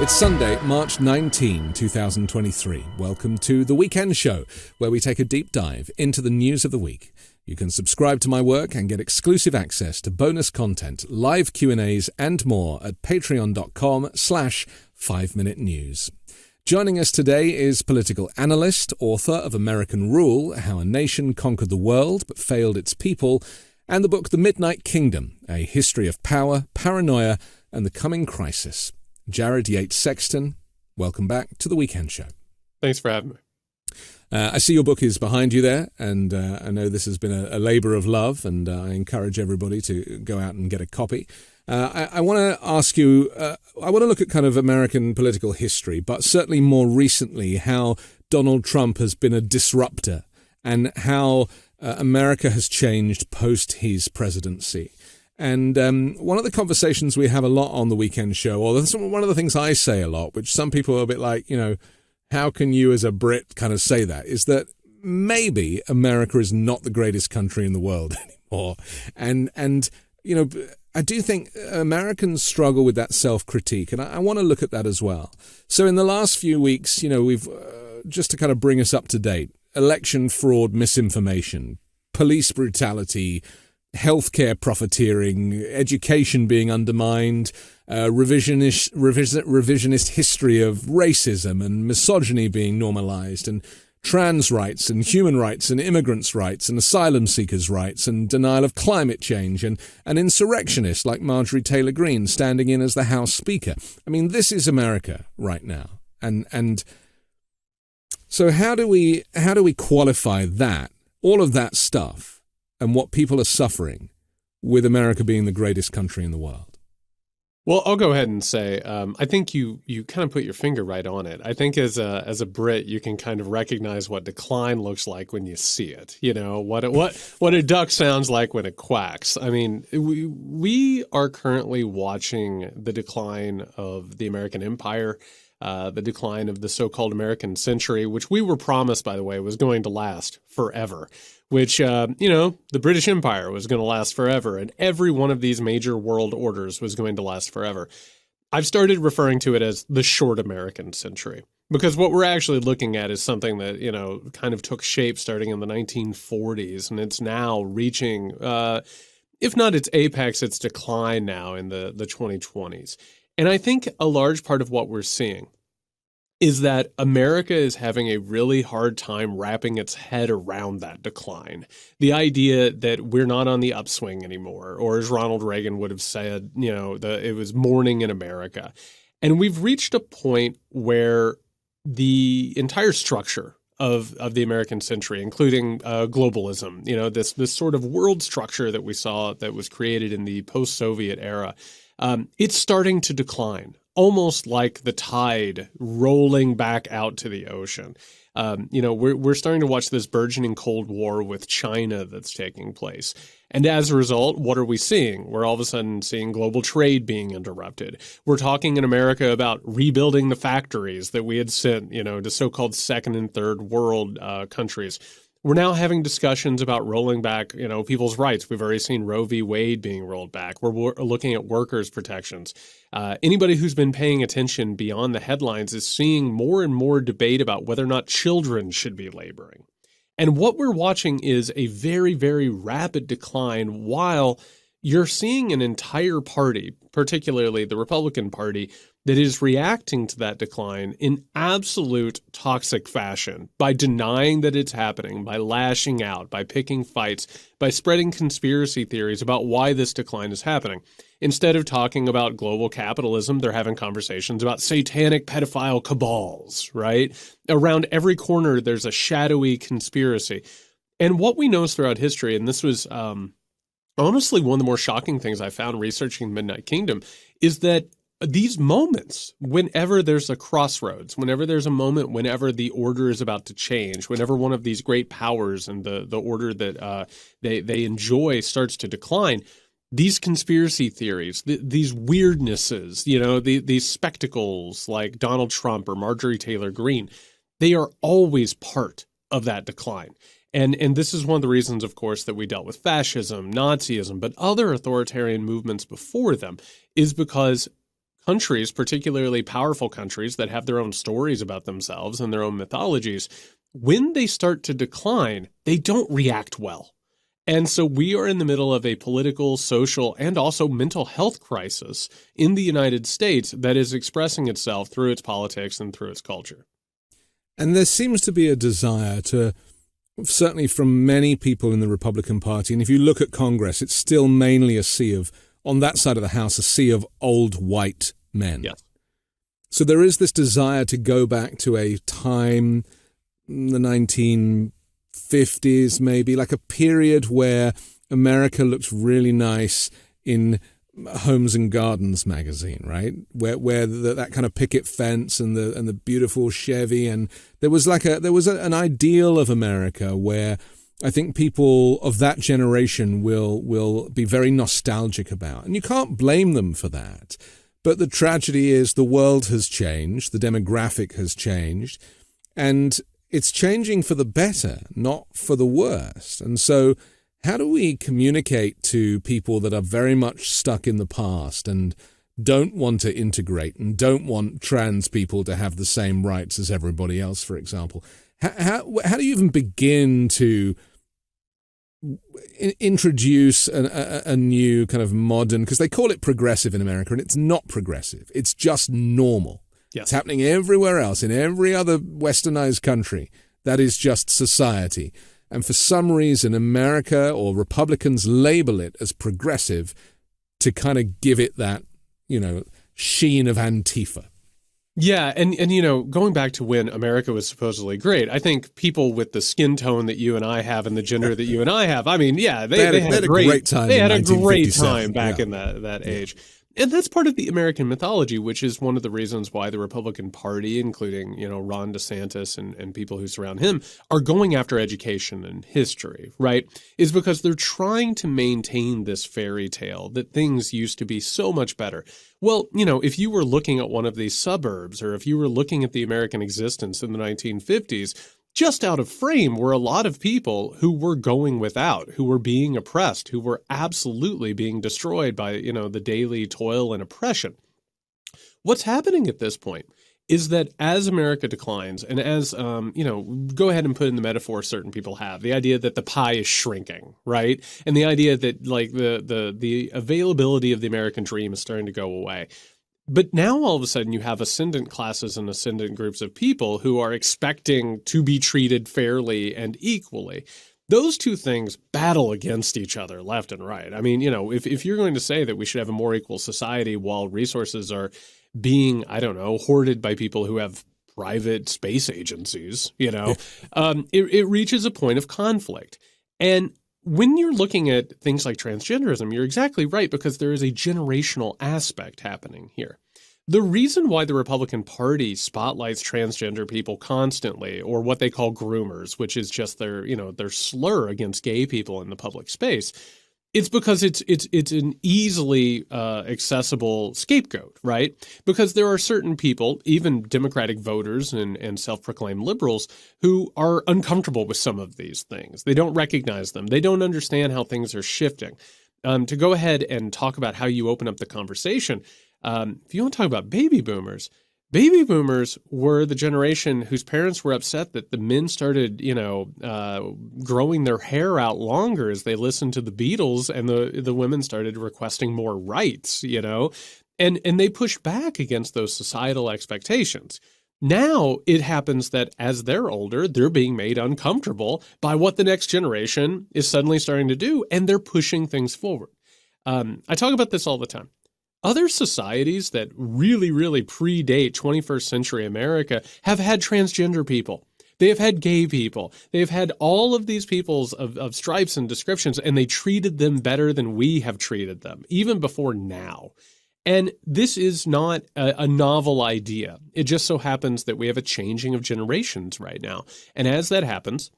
It's Sunday, March 19, 2023. Welcome to The Weekend Show, where we take a deep dive into the news of the week. You can subscribe to my work and get exclusive access to bonus content, live Q&As, and more at patreon.com/5minutenews. Joining us today is political analyst, author of American Rule, How a Nation Conquered the World but Failed Its People, and the book The Midnight Kingdom, A History of Power, Paranoia, and the Coming Crisis. Jared Yates Sexton, welcome back to The Weekend Show. Thanks for having me. I see your book is behind you there, and I know this has been a labor of love, and I encourage everybody to go out and get a copy. I want to ask you, I want to look at kind of American political history, but certainly more recently how Donald Trump has been a disruptor and how America has changed post his presidency. And one of the conversations we have a lot on The Weekend Show, or one of the things I say a lot, which some people are a bit like, you know, how can you as a Brit kind of say that, is that maybe America is not the greatest country in the world anymore. And you know, I do think Americans struggle with that self-critique, and I want to look at that as well. So in the last few weeks, you know, we've, just to kind of bring us up to date, election fraud, misinformation, police brutality, healthcare profiteering, education being undermined, revisionist history of racism and misogyny being normalized, and trans rights and human rights and immigrants' rights and asylum seekers' rights and denial of climate change and an insurrectionist like Marjorie Taylor Greene standing in as the House Speaker. I mean, this is America right now. And so how do we qualify that, all of that stuff, and what people are suffering with America being the greatest country in the world? Well, I'll go ahead and say, I think you kind of put your finger right on it. I think as a Brit, you can kind of recognize what decline looks like when you see it. You know, what a duck sounds like when it quacks. I mean, we are currently watching the decline of the American empire, the decline of the so-called American century, which we were promised, by the way, was going to last forever. Which, the British Empire was going to last forever, and every one of these major world orders was going to last forever. I've started referring to it as the short American century, because what we're actually looking at is something that, you know, kind of took shape starting in the 1940s, and it's now reaching, if not its apex, its decline now in the 2020s. And I think a large part of what we're seeing is that America is having a really hard time wrapping its head around that decline. The idea that we're not on the upswing anymore, or as Ronald Reagan would have said, you know, it was morning in America. And we've reached a point where the entire structure of the American century, including globalism, you know, this sort of world structure that we saw that was created in the post-Soviet era, it's starting to decline. Almost like the tide rolling back out to the ocean. We're starting to watch this burgeoning Cold War with China that's taking place. And as a result, what are we seeing? We're all of a sudden seeing global trade being interrupted. We're talking in America about rebuilding the factories that we had sent, you know, to so-called second and third world countries. We're now having discussions about rolling back, you know, people's rights. We've already seen Roe v. Wade being rolled back. We're looking at workers' protections. Anybody who's been paying attention beyond the headlines is seeing more and more debate about whether or not children should be laboring. And what we're watching is a very, very rapid decline while you're seeing an entire party, particularly the Republican Party, that is reacting to that decline in absolute toxic fashion by denying that it's happening, by lashing out, by picking fights, by spreading conspiracy theories about why this decline is happening. Instead of talking about global capitalism, they're having conversations about satanic pedophile cabals, right? Around every corner, there's a shadowy conspiracy. And what we know is throughout history, and this was honestly one of the more shocking things I found researching Midnight Kingdom, is that these moments, whenever there's a crossroads, whenever there's a moment, whenever the order is about to change, whenever one of these great powers and the order that they enjoy starts to decline, these conspiracy theories, these weirdnesses, you know, these spectacles like Donald Trump or Marjorie Taylor Greene, they are always part of that decline. And this is one of the reasons, of course, that we dealt with fascism, Nazism, but other authoritarian movements before them, is because countries, particularly powerful countries that have their own stories about themselves and their own mythologies, when they start to decline, they don't react well. And so we are in the middle of a political, social, and also mental health crisis in the United States that is expressing itself through its politics and through its culture. And there seems to be a desire to, certainly from many people in the Republican Party, and if you look at Congress, it's still mainly a sea of, on that side of the House, a sea of old white men. Yes. So there is this desire to go back to a time, the 1950s maybe, like a period where America looks really nice in Homes and Gardens magazine, right? Where that kind of picket fence and the beautiful Chevy, and there was an ideal of America where I think people of that generation will be very nostalgic about, and you can't blame them for that. But the tragedy is the world has changed, the demographic has changed, and it's changing for the better, not for the worse. And so how do we communicate to people that are very much stuck in the past and don't want to integrate and don't want trans people to have the same rights as everybody else, for example? How do you even begin to introduce a new kind of modern, because they call it progressive in America, and it's not progressive. It's just normal. Yes. It's happening everywhere else, in every other westernized country. That is just society. And for some reason, America or Republicans label it as progressive to kind of give it that, sheen of Antifa. Yeah, and going back to when America was supposedly great, I think people with the skin tone that you and I have and the gender that you and I have, I mean, yeah, they had a great time. They had a great time back in that age. And that's part of the American mythology, which is one of the reasons why the Republican Party, including, Ron DeSantis and people who surround him, are going after education and history, right? Is because they're trying to maintain this fairy tale that things used to be so much better. Well, if you were looking at one of these suburbs, or if you were looking at the American existence in the 1950s, just out of frame were a lot of people who were going without, who were being oppressed, who were absolutely being destroyed by, the daily toil and oppression. What's happening at this point is that as America declines, and as, go ahead and put in the metaphor certain people have, the idea that the pie is shrinking, right? And the idea that like the availability of the American dream is starting to go away. But now all of a sudden you have ascendant classes and ascendant groups of people who are expecting to be treated fairly and equally. Those two things battle against each other left and right. I mean, if you're going to say that we should have a more equal society while resources are being, hoarded by people who have private space agencies, it reaches a point of conflict. And when you're looking at things like transgenderism, you're exactly right, because there is a generational aspect happening here. The reason why the Republican Party spotlights transgender people constantly, or what they call groomers, which is just their slur against gay people in the public space, it's because it's an easily accessible scapegoat, right? Because there are certain people, even Democratic voters and self-proclaimed liberals, who are uncomfortable with some of these things. They don't recognize them. They don't understand how things are shifting. To go ahead and talk about how you open up the conversation, if you want to talk about baby boomers were the generation whose parents were upset that the men started, growing their hair out longer as they listened to the Beatles, and the women started requesting more rights, and they pushed back against those societal expectations. Now it happens that as they're older, they're being made uncomfortable by what the next generation is suddenly starting to do, and they're pushing things forward. I talk about this all the time. Other societies that really, really predate 21st century America have had transgender people. They have had gay people. They've had all of these peoples of stripes and descriptions, and they treated them better than we have treated them, even before now. And this is not a novel idea. It just so happens that we have a changing of generations right now. And as that happens,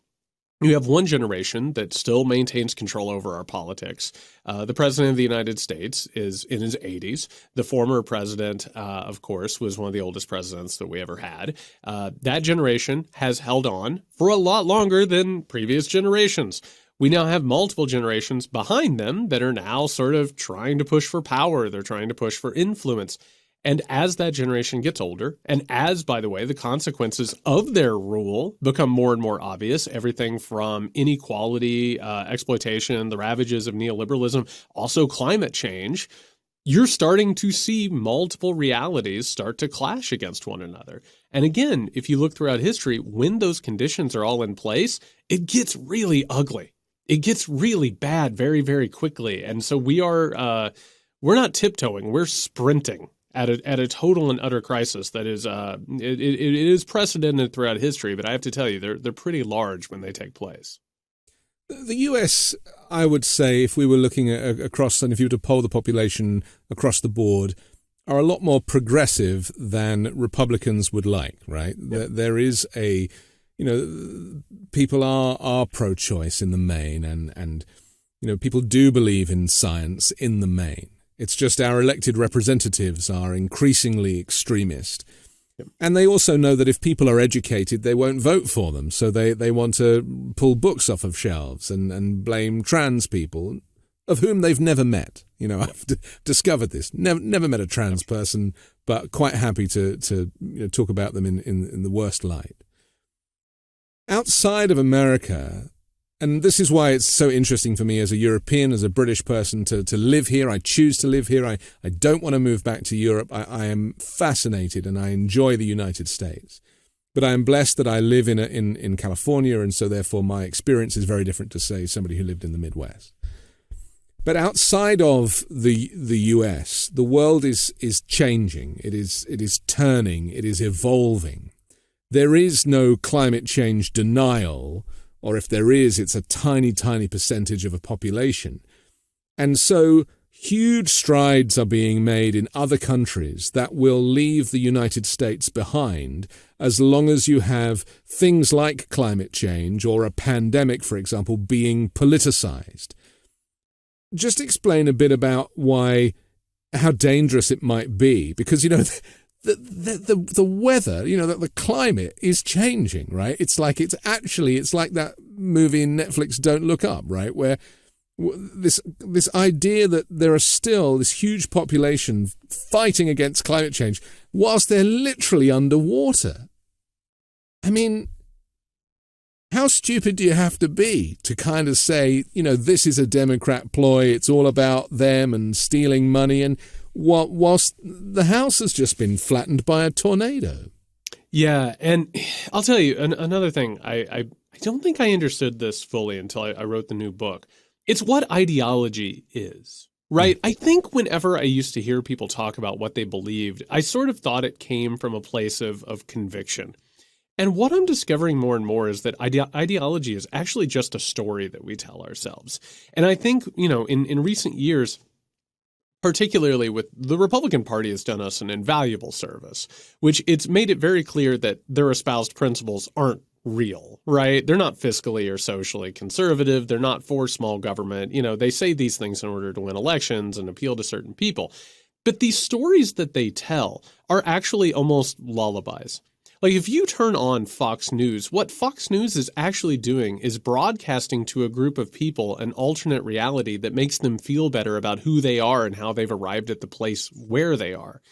you have one generation that still maintains control over our politics. The president of the United States is in his 80s. The former president, of course, was one of the oldest presidents that we ever had. That generation has held on for a lot longer than previous generations. We now have multiple generations behind them that are now sort of trying to push for power. They're trying to push for influence. And as that generation gets older, and as, by the way, the consequences of their rule become more and more obvious, everything from inequality, exploitation, the ravages of neoliberalism, also climate change, you're starting to see multiple realities start to clash against one another. And again, if you look throughout history, when those conditions are all in place, it gets really ugly. It gets really bad very, very quickly. And so we're not tiptoeing, we're sprinting at a total and utter crisis that is it is precedented throughout history, but I have to tell you, they're pretty large when they take place. The US, I would say, if we were looking at across, and if you were to poll the population across the board, are a lot more progressive than Republicans would like, right? Yep. There is people are pro-choice in the main, and people do believe in science in the main. It's just our elected representatives are increasingly extremist. Yep. And they also know that if people are educated, they won't vote for them. So they want to pull books off of shelves and blame trans people, of whom they've never met. I've discovered this. Never met a trans person, but quite happy to talk about them in the worst light. Outside of America, and this is why it's so interesting for me as a European, as a British person, to live here. I choose to live here. I don't want to move back to Europe. I am fascinated and I enjoy the United States. But I am blessed that I live in California, and so therefore my experience is very different to, say, somebody who lived in the Midwest. But outside of the US, the world is changing. It is turning. It is evolving. There is no climate change denial, or if there is, it's a tiny, tiny percentage of a population. And so huge strides are being made in other countries that will leave the United States behind as long as you have things like climate change or a pandemic, for example, being politicized. Just explain a bit about how dangerous it might be, because, the weather, the climate is changing, right? It's like that movie in Netflix, Don't Look Up, right? Where this idea that there are still this huge population fighting against climate change whilst they're literally underwater. I mean, how stupid do you have to be to kind of say, this is a Democrat ploy, it's all about them and stealing money, and whilst the house has just been flattened by a tornado. Yeah, and I'll tell you another thing. I don't think I understood this fully until I wrote the new book. It's what ideology is, right? I think whenever I used to hear people talk about what they believed, I sort of thought it came from a place of conviction. And what I'm discovering more and more is that ideology is actually just a story that we tell ourselves. And I think, in recent years, particularly with the Republican Party, has done us an invaluable service, which it's made it very clear that their espoused principles aren't real, right? They're not fiscally or socially conservative. They're not for small government. They say these things in order to win elections and appeal to certain people. But these stories that they tell are actually almost lullabies. Like, if you turn on Fox News, what Fox News is actually doing is broadcasting to a group of people an alternate reality that makes them feel better about who they are and how they've arrived at the place where they are.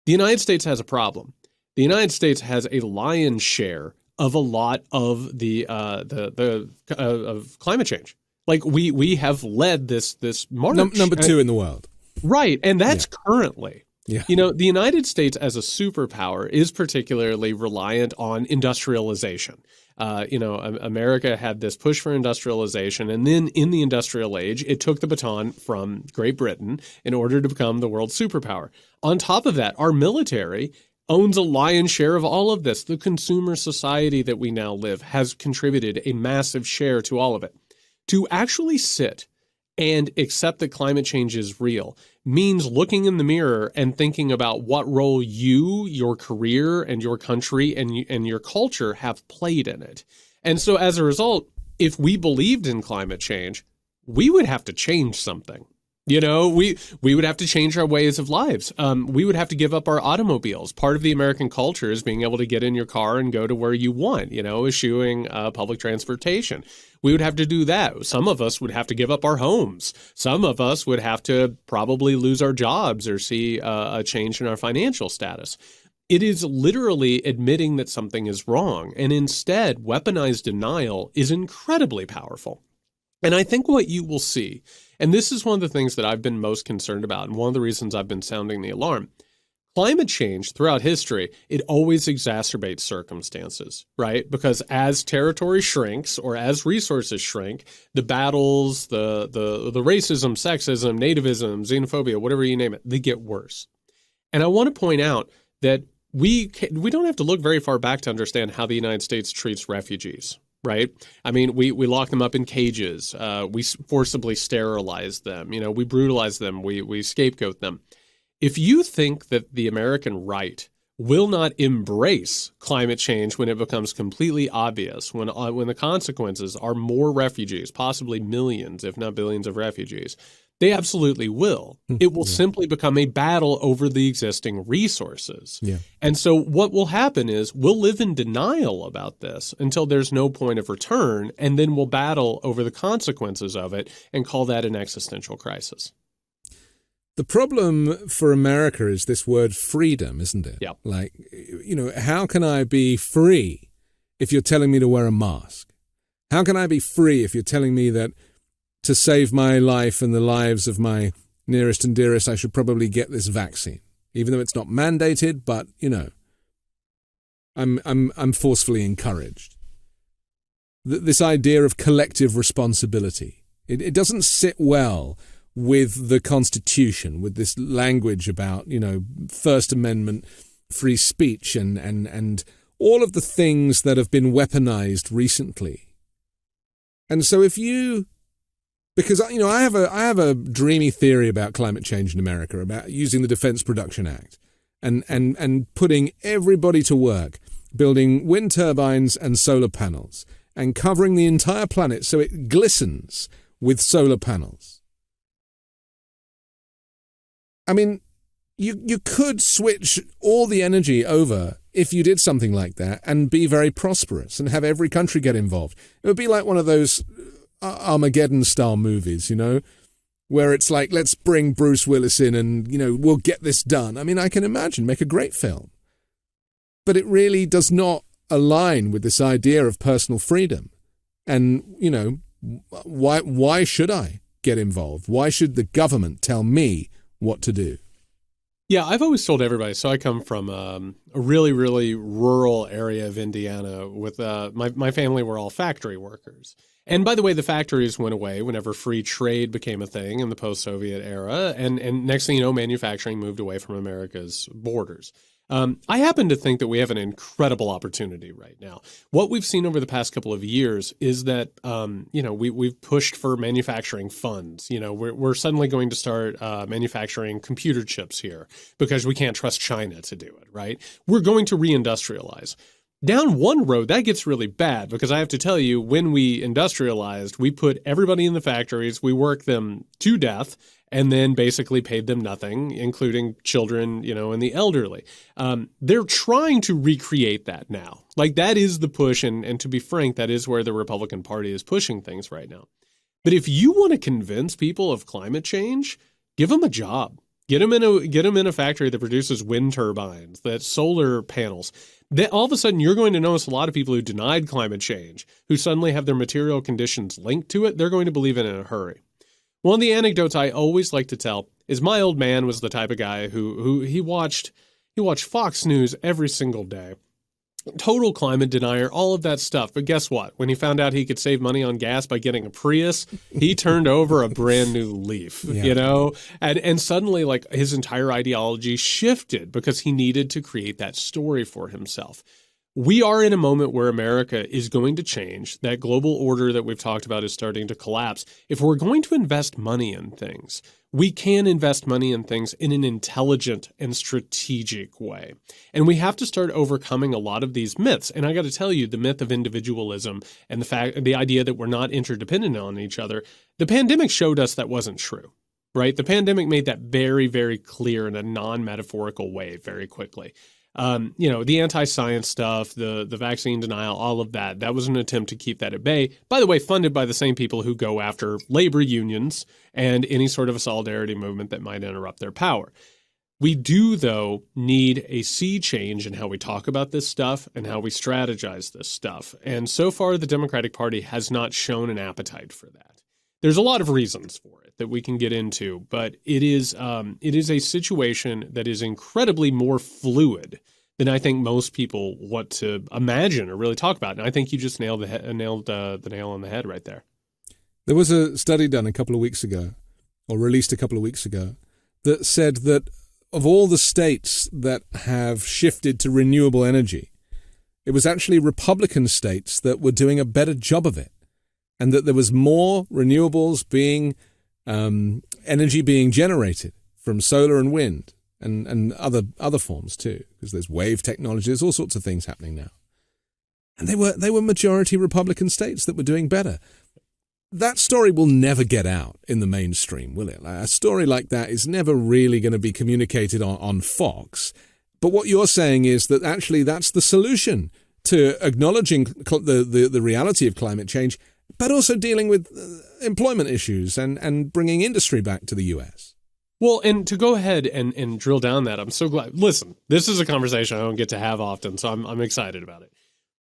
The United States has a problem. The United States has a lion's share of a lot of the of climate change. Like, we have led this march. Number 2 in the world. Right, and that's currently. Yeah. The United States as a superpower is particularly reliant on industrialization. America had this push for industrialization, and then in the industrial age, it took the baton from Great Britain in order to become the world superpower. On top of that, our military owns a lion's share of all of this. The consumer society that we now live has contributed a massive share to all of it. To actually sit and accept that climate change is real means looking in the mirror and thinking about what role you, your career, and your country and your culture have played in it. And so as a result, if we believed in climate change, we would have to change something. You know, we would have to change our ways of lives. We would have to give up our automobiles. Part of the American culture is being able to get in your car and go to where you want, eschewing public transportation. We would have to do that. Some of us would have to give up our homes. Some of us would have to probably lose our jobs or see a change in our financial status. It is literally admitting that something is wrong. And instead, weaponized denial is incredibly powerful. And I think what you will see, and this is one of the things that I've been most concerned about, and one of the reasons I've been sounding the alarm, climate change throughout history, it always exacerbates circumstances, right? Because as territory shrinks or as resources shrink, the battles, the racism, sexism, nativism, xenophobia, whatever you name it, they get worse. And I want to point out that we don't have to look very far back to understand how the United States treats refugees. Right? I mean, we lock them up in cages. We forcibly sterilize them. We brutalize them. We scapegoat them. If you think that the American right will not embrace climate change when it becomes completely obvious, when the consequences are more refugees, possibly millions, if not billions of refugees, they absolutely will. It will simply become a battle over the existing resources. Yeah. And so what will happen is we'll live in denial about this until there's no point of return, and then we'll battle over the consequences of it and call that an existential crisis. The problem for America is this word freedom, isn't it? Yeah. Like, how can I be free if you're telling me to wear a mask? How can I be free if you're telling me that to save my life and the lives of my nearest and dearest, I should probably get this vaccine, even though it's not mandated, but, I'm forcefully encouraged. This idea of collective responsibility, it doesn't sit well with the Constitution, with this language about, First Amendment, free speech, and all of the things that have been weaponized recently. And so because I have a dreamy theory about climate change in America, about using the Defense Production Act and putting everybody to work, building wind turbines and solar panels, and covering the entire planet so it glistens with solar panels. I mean, you could switch all the energy over if you did something like that and be very prosperous and have every country get involved. It would be like one of those Armageddon-style movies, where it's like, let's bring Bruce Willis in and, we'll get this done. I mean, I can imagine, make a great film. But it really does not align with this idea of personal freedom. And, why should I get involved? Why should the government tell me what to do? Yeah, I've always told everybody, so I come from a really, really rural area of Indiana with my family were all factory workers. And by the way, the factories went away whenever free trade became a thing in the post-Soviet era. And next thing you know, manufacturing moved away from America's borders. I happen to think that we have an incredible opportunity right now. What we've seen over the past couple of years is that, we've pushed for manufacturing funds. We're suddenly going to start manufacturing computer chips here because we can't trust China to do it, right? We're going to reindustrialize. Down one road, that gets really bad because I have to tell you, when we industrialized, we put everybody in the factories, we worked them to death, and then basically paid them nothing, including children, and the elderly. They're trying to recreate that now. Like, that is the push, and to be frank, that is where the Republican Party is pushing things right now. But if you want to convince people of climate change, give them a job. Get them in a factory that produces wind turbines, that solar panels. Then all of a sudden, you're going to notice a lot of people who denied climate change, who suddenly have their material conditions linked to it, they're going to believe it in a hurry. One of the anecdotes I always like to tell is my old man was the type of guy who he watched Fox News every single day. Total climate denier, all of that stuff. But guess what? When he found out he could save money on gas by getting a Prius, he turned over a brand new leaf, and suddenly, like, his entire ideology shifted because he needed to create that story for himself. We are in a moment where America is going to change. That global order that we've talked about is starting to collapse. If we're going to invest money in things, we can invest money in things in an intelligent and strategic way. And we have to start overcoming a lot of these myths. And I got to tell you, the myth of individualism and the idea that we're not interdependent on each other, the pandemic showed us that wasn't true. right? The pandemic made that very, very clear in a non-metaphorical way very quickly. The anti-science stuff, the vaccine denial, all of that was an attempt to keep that at bay. By the way, funded by the same people who go after labor unions and any sort of a solidarity movement that might interrupt their power. We do, though, need a sea change in how we talk about this stuff and how we strategize this stuff. And so far, the Democratic Party has not shown an appetite for that. There's a lot of reasons for it that we can get into, but it is a situation that is incredibly more fluid than I think most people want to imagine or really talk about. And I think you just nailed the nail on the head right there. There was a study done a couple of weeks ago, or released a couple of weeks ago, that said that of all the states that have shifted to renewable energy, it was actually Republican states that were doing a better job of it, and that there was more renewables being energy being generated from solar and wind and other forms too, because there's wave technology, there's all sorts of things happening now. And they were majority Republican states that were doing better. That story will never get out in the mainstream, will it? A story like that is never really going to be communicated on Fox. But what you're saying is that actually that's the solution to acknowledging the reality of climate change, but also dealing with employment issues and bringing industry back to the U.S. Well, and to go ahead and drill down that, I'm so glad. Listen, this is a conversation I don't get to have often, so I'm excited about it.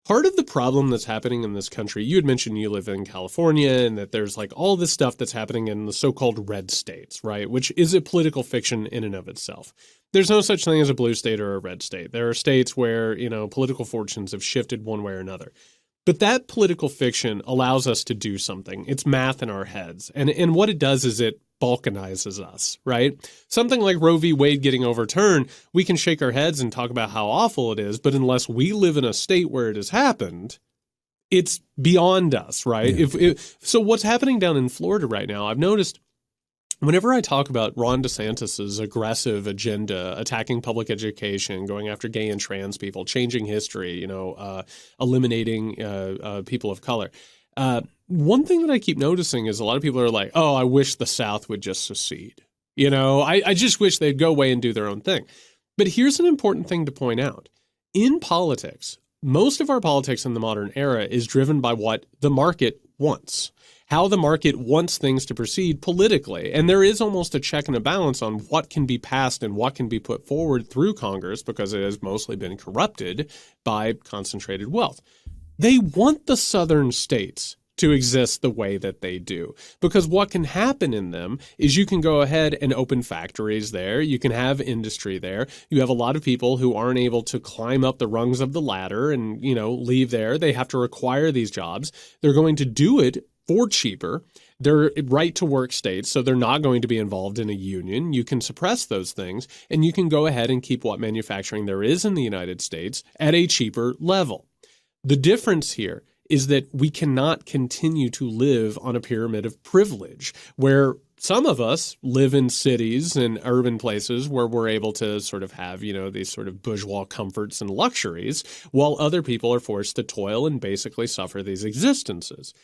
Part of the problem that's happening in this country, you had mentioned you live in California and that there's like all this stuff that's happening in the so-called red states, right? Which is a political fiction in and of itself. There's no such thing as a blue state or a red state. There are states where, political fortunes have shifted one way or another. But that political fiction allows us to do something. It's math in our heads. And what it does is it balkanizes us, right? Something like Roe v. Wade getting overturned, we can shake our heads and talk about how awful it is, but unless we live in a state where it has happened, it's beyond us, right? Yeah. So what's happening down in Florida right now, I've noticed whenever I talk about Ron DeSantis's aggressive agenda, attacking public education, going after gay and trans people, changing history, eliminating people of color, one thing that I keep noticing is a lot of people are like, oh, I wish the South would just secede. I just wish they'd go away and do their own thing. But here's an important thing to point out. In politics, most of our politics in the modern era is driven by what the market wants, how the market wants things to proceed politically. And there is almost a check and a balance on what can be passed and what can be put forward through Congress because it has mostly been corrupted by concentrated wealth. They want the southern states to exist the way that they do. Because what can happen in them is you can go ahead and open factories there. You can have industry there. You have a lot of people who aren't able to climb up the rungs of the ladder and, leave there. They have to acquire these jobs. They're going to do it for cheaper. They're right to work states, so they're not going to be involved in a union. You can suppress those things, and you can go ahead and keep what manufacturing there is in the United States at a cheaper level. The difference here is that we cannot continue to live on a pyramid of privilege where some of us live in cities and urban places where we're able to sort of have, these sort of bourgeois comforts and luxuries, while other people are forced to toil and basically suffer these existences.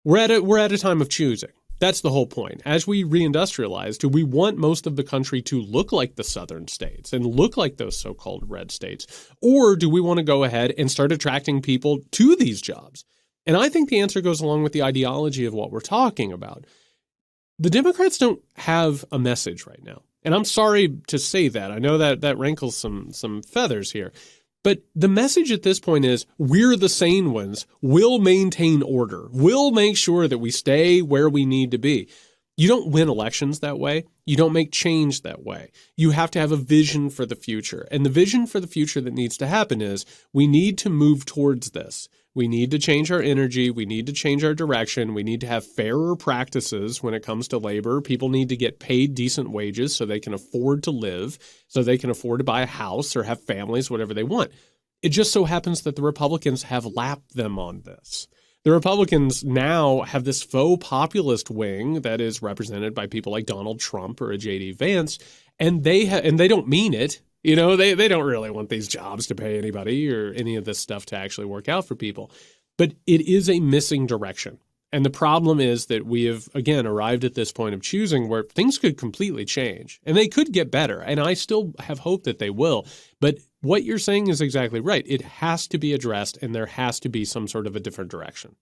We're at a time of choosing. That's the whole point. As we reindustrialize, do we want most of the country to look like the southern states and look like those so-called red states? Or do we want to go ahead and start attracting people to these jobs? And I think the answer goes along with the ideology of what we're talking about. The Democrats don't have a message right now. And I'm sorry to say that. I know that rankles some feathers here. But the message at this point is we're the sane ones. We'll maintain order. We'll make sure that we stay where we need to be. You don't win elections that way. You don't make change that way. You have to have a vision for the future. And the vision for the future that needs to happen is we need to move towards this. We need to change our energy. We need to change our direction. We need to have fairer practices when it comes to labor. People need to get paid decent wages so they can afford to live, so they can afford to buy a house or have families, whatever they want. It just so happens that the Republicans have lapped them on this. The Republicans now have this faux populist wing that is represented by people like Donald Trump or a J.D. Vance, and they don't mean it. They don't really want these jobs to pay anybody or any of this stuff to actually work out for people. But it is a missing direction. And the problem is that we have, again, arrived at this point of choosing where things could completely change and they could get better. And I still have hope that they will. But what you're saying is exactly right. It has to be addressed and there has to be some sort of a different direction.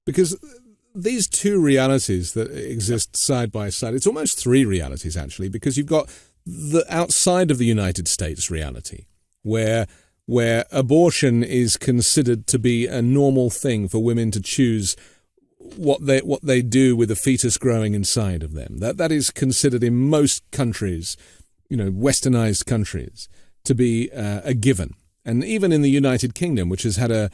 Because these two realities that exist side by side, it's almost three realities, actually, because you've got the outside of the United States reality, where abortion is considered to be a normal thing for women to choose what they do with a fetus growing inside of them. That is considered in most countries, westernized countries, to be a given. And even in the United Kingdom, which has had a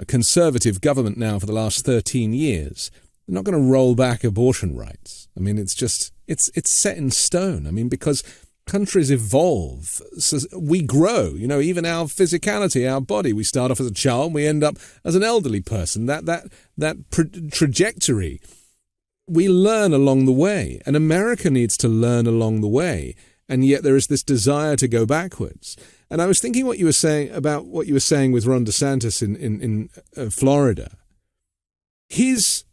conservative government now for the last 13 years, they're not going to roll back abortion rights. I mean, it's set in stone. I mean, because countries evolve, so we grow, even our physicality, our body. We start off as a child, we end up as an elderly person. That trajectory, we learn along the way, and America needs to learn along the way. And yet there is this desire to go backwards. And I was thinking what you were saying with Ron DeSantis in Florida. His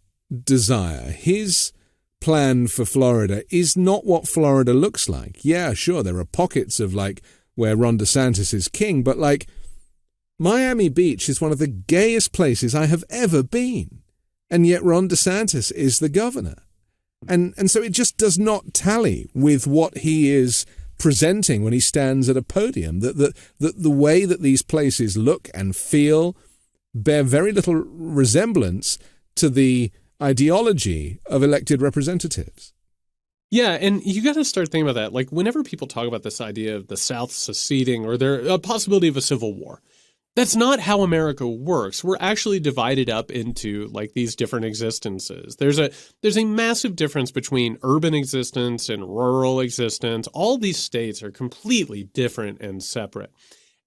desire, his plan for Florida is not what Florida looks like. Yeah, sure, there are pockets of where Ron DeSantis is king, but Miami Beach is one of the gayest places I have ever been. And yet Ron DeSantis is the governor. And so it just does not tally with what he is presenting when he stands at a podium. The way that these places look and feel bear very little resemblance to the ideology of elected representatives. Yeah, and you got to start thinking about that. Whenever people talk about this idea of the South seceding or a possibility of a civil war, that's not how America works. We're actually divided up into these different existences. There's a massive difference between urban existence and rural existence. All these states are completely different and separate.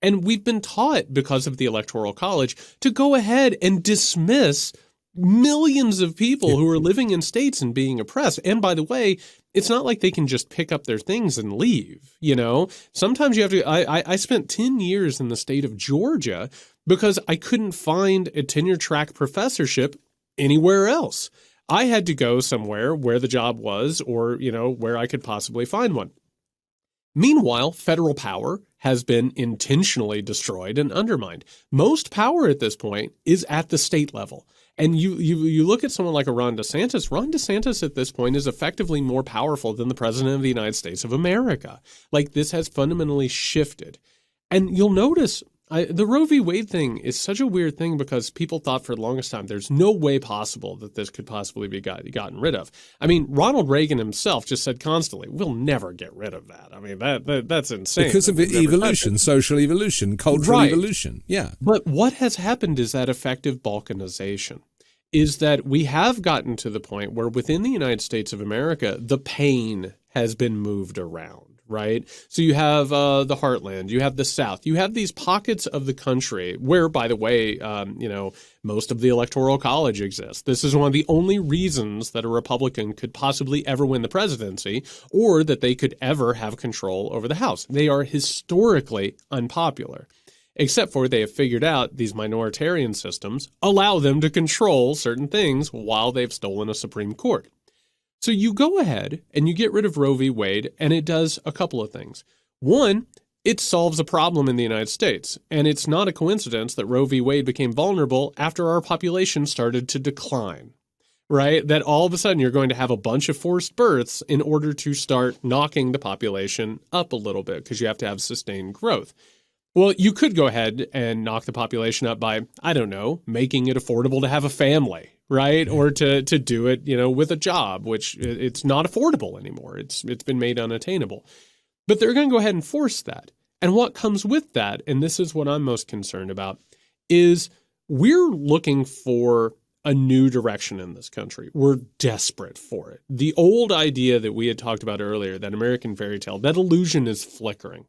And we've been taught, because of the Electoral College, to go ahead and dismiss millions of people who are living in states and being oppressed. And by the way, it's not like they can just pick up their things and leave. Sometimes you have to. I spent 10 years in the state of Georgia because I couldn't find a tenure track professorship anywhere else. I had to go somewhere where the job was, or where I could possibly find one. Meanwhile, federal power has been intentionally destroyed and undermined. Most power at this point is at the state level. And you look at someone like a Ron DeSantis. Ron DeSantis at this point is effectively more powerful than the president of the United States of America. This has fundamentally shifted. And you'll notice the Roe v. Wade thing is such a weird thing because people thought for the longest time there's no way possible that this could possibly be gotten rid of. I mean, Ronald Reagan himself just said constantly, we'll never get rid of that. I mean, that's insane. Because of evolution, social evolution, cultural evolution. Yeah. But what has happened is that effective balkanization is that we have gotten to the point where within the United States of America, the pain has been moved around. Right. So you have the heartland, you have the South, you have these pockets of the country where, by the way, most of the Electoral College exists. This is one of the only reasons that a Republican could possibly ever win the presidency or that they could ever have control over the House. They are historically unpopular, except for they have figured out these minoritarian systems allow them to control certain things while they've stolen a Supreme Court. So you go ahead and you get rid of Roe v. Wade, and it does a couple of things. One, it solves a problem in the United States, and it's not a coincidence that Roe v. Wade became vulnerable after our population started to decline, right? That all of a sudden you're going to have a bunch of forced births in order to start knocking the population up a little bit because you have to have sustained growth. Well, you could go ahead and knock the population up by, I don't know, making it affordable to have a family, right? Or to do it, with a job, which it's not affordable anymore. It's been made unattainable. But they're going to go ahead and force that. And what comes with that, and this is what I'm most concerned about, is we're looking for a new direction in this country. We're desperate for it. The old idea that we had talked about earlier, that American fairy tale, that illusion is flickering.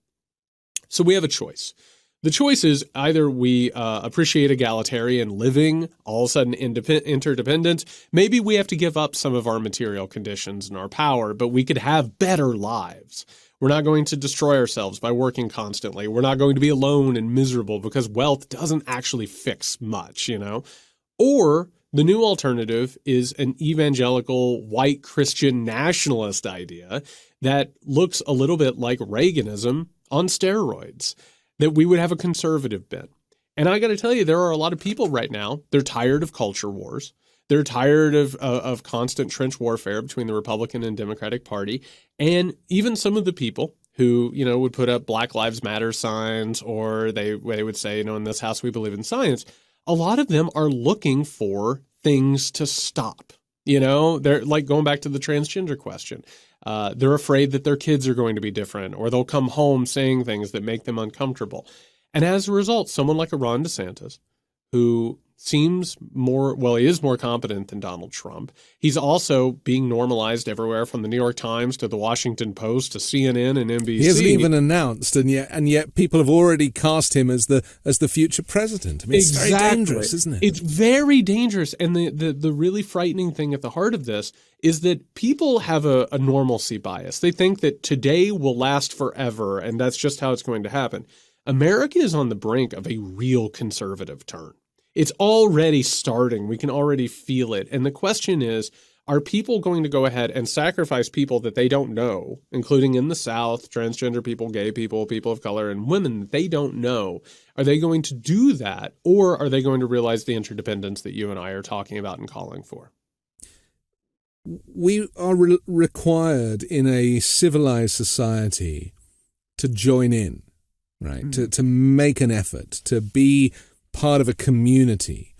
So we have a choice. The choice is either we appreciate egalitarian living, all of a sudden interdependent. Maybe we have to give up some of our material conditions and our power, but we could have better lives. We're not going to destroy ourselves by working constantly. We're not going to be alone and miserable because wealth doesn't actually fix much, Or The new alternative is an evangelical white Christian nationalist idea that looks a little bit like Reaganism on steroids, that we would have a conservative bent. And I got to tell you, there are a lot of people right now, they're tired of culture wars. They're tired of constant trench warfare between the Republican and Democratic Party. And even some of the people who, would put up Black Lives Matter signs, or they would say, in this house we believe in science, a lot of them are looking for things to stop. They're like going back to the transgender question. They're afraid that their kids are going to be different, or they'll come home saying things that make them uncomfortable. And as a result, someone like a Ron DeSantis, who seems he is more competent than Donald Trump. He's also being normalized everywhere from the New York Times to the Washington Post to CNN and NBC. He hasn't even announced, and yet people have already cast him as the future president. I mean, it's very dangerous, isn't it? It's very dangerous. And the really frightening thing at the heart of this is that people have a normalcy bias. They think that today will last forever, and that's just how it's going to happen. America is on the brink of a real conservative turn. It's already starting. We can already feel it. And the question is, are people going to go ahead and sacrifice people that they don't know, including in the South, transgender people, gay people, people of color, and women that they don't know? Are they going to do that, or are they going to realize the interdependence that you and I are talking about and calling for? We are required in a civilized society to join in, right? To make an effort, to be part of a community,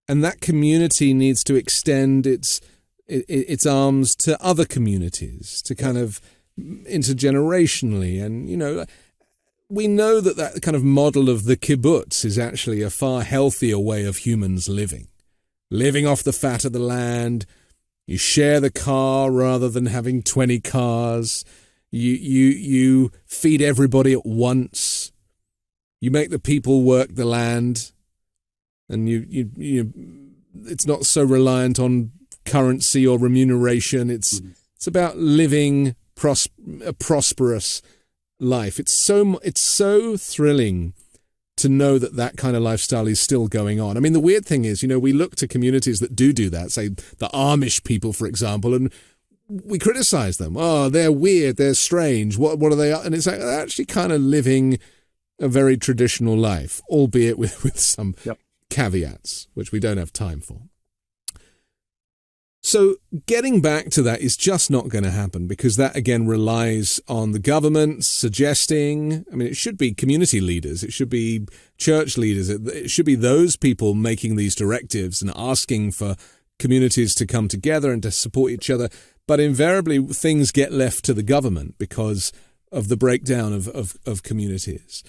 and that community needs to extend its arms to other communities, to kind of intergenerationally. And we know that kind of model of the kibbutz is actually a far healthier way of humans living off the fat of the land. You share the car rather than having 20 cars. You feed everybody at once. You make the people work the land, and you it's not so reliant on currency or remuneration. It's about living a prosperous life. It's so thrilling to know that kind of lifestyle is still going on. I mean, the weird thing is, we look to communities that do that, say the Amish people, for example, and we criticize them. Oh, they're weird, they're strange. What are they? And it's like they're actually kind of living a very traditional life, albeit with some caveats, which we don't have time for. So getting back to that is just not going to happen, because that, again, relies on the government suggesting. I mean, it should be community leaders. It should be church leaders. It should be those people making these directives and asking for communities to come together and to support each other. But invariably, things get left to the government because of the breakdown of communities.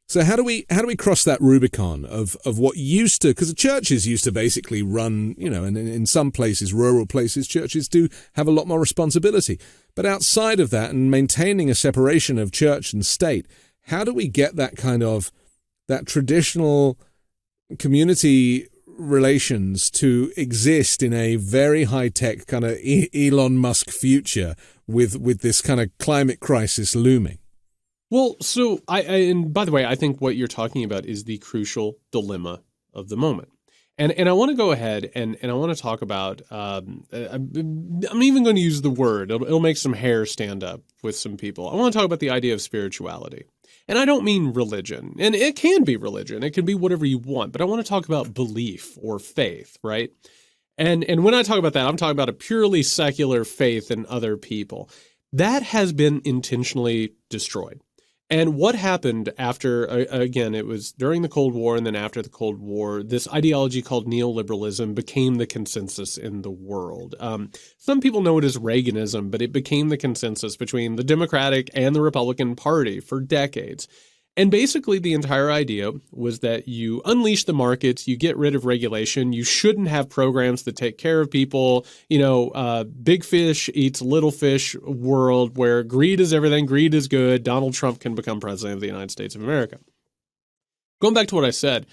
So how do we cross that Rubicon of what used to, because the churches used to basically run, and in some places, rural places, churches do have a lot more responsibility. But outside of that, and maintaining a separation of church and state, how do we get that traditional community relations to exist in a very high-tech kind of Elon Musk future with this kind of climate crisis looming? Well, so and by the way, I think what you're talking about is the crucial dilemma of the moment. And I want to go ahead and I want to talk about, I'm even going to use the word, it'll make some hair stand up with some people. I want to talk about the idea of spirituality. And I don't mean religion. And it can be religion. It can be whatever you want. But I want to talk about belief or faith, right? And when I talk about that, I'm talking about a purely secular faith in other people. That has been intentionally destroyed. And what happened after, again, it was during the Cold War and then after the Cold War, this ideology called neoliberalism became the consensus in the world. Some people know it as Reaganism, but it became the consensus between the Democratic and the Republican Party for decades. And basically the entire idea was that you unleash the markets, you get rid of regulation, you shouldn't have programs that take care of people, big fish eats little fish world where greed is everything, greed is good, Donald Trump can become president of the United States of America. Going back to what I said,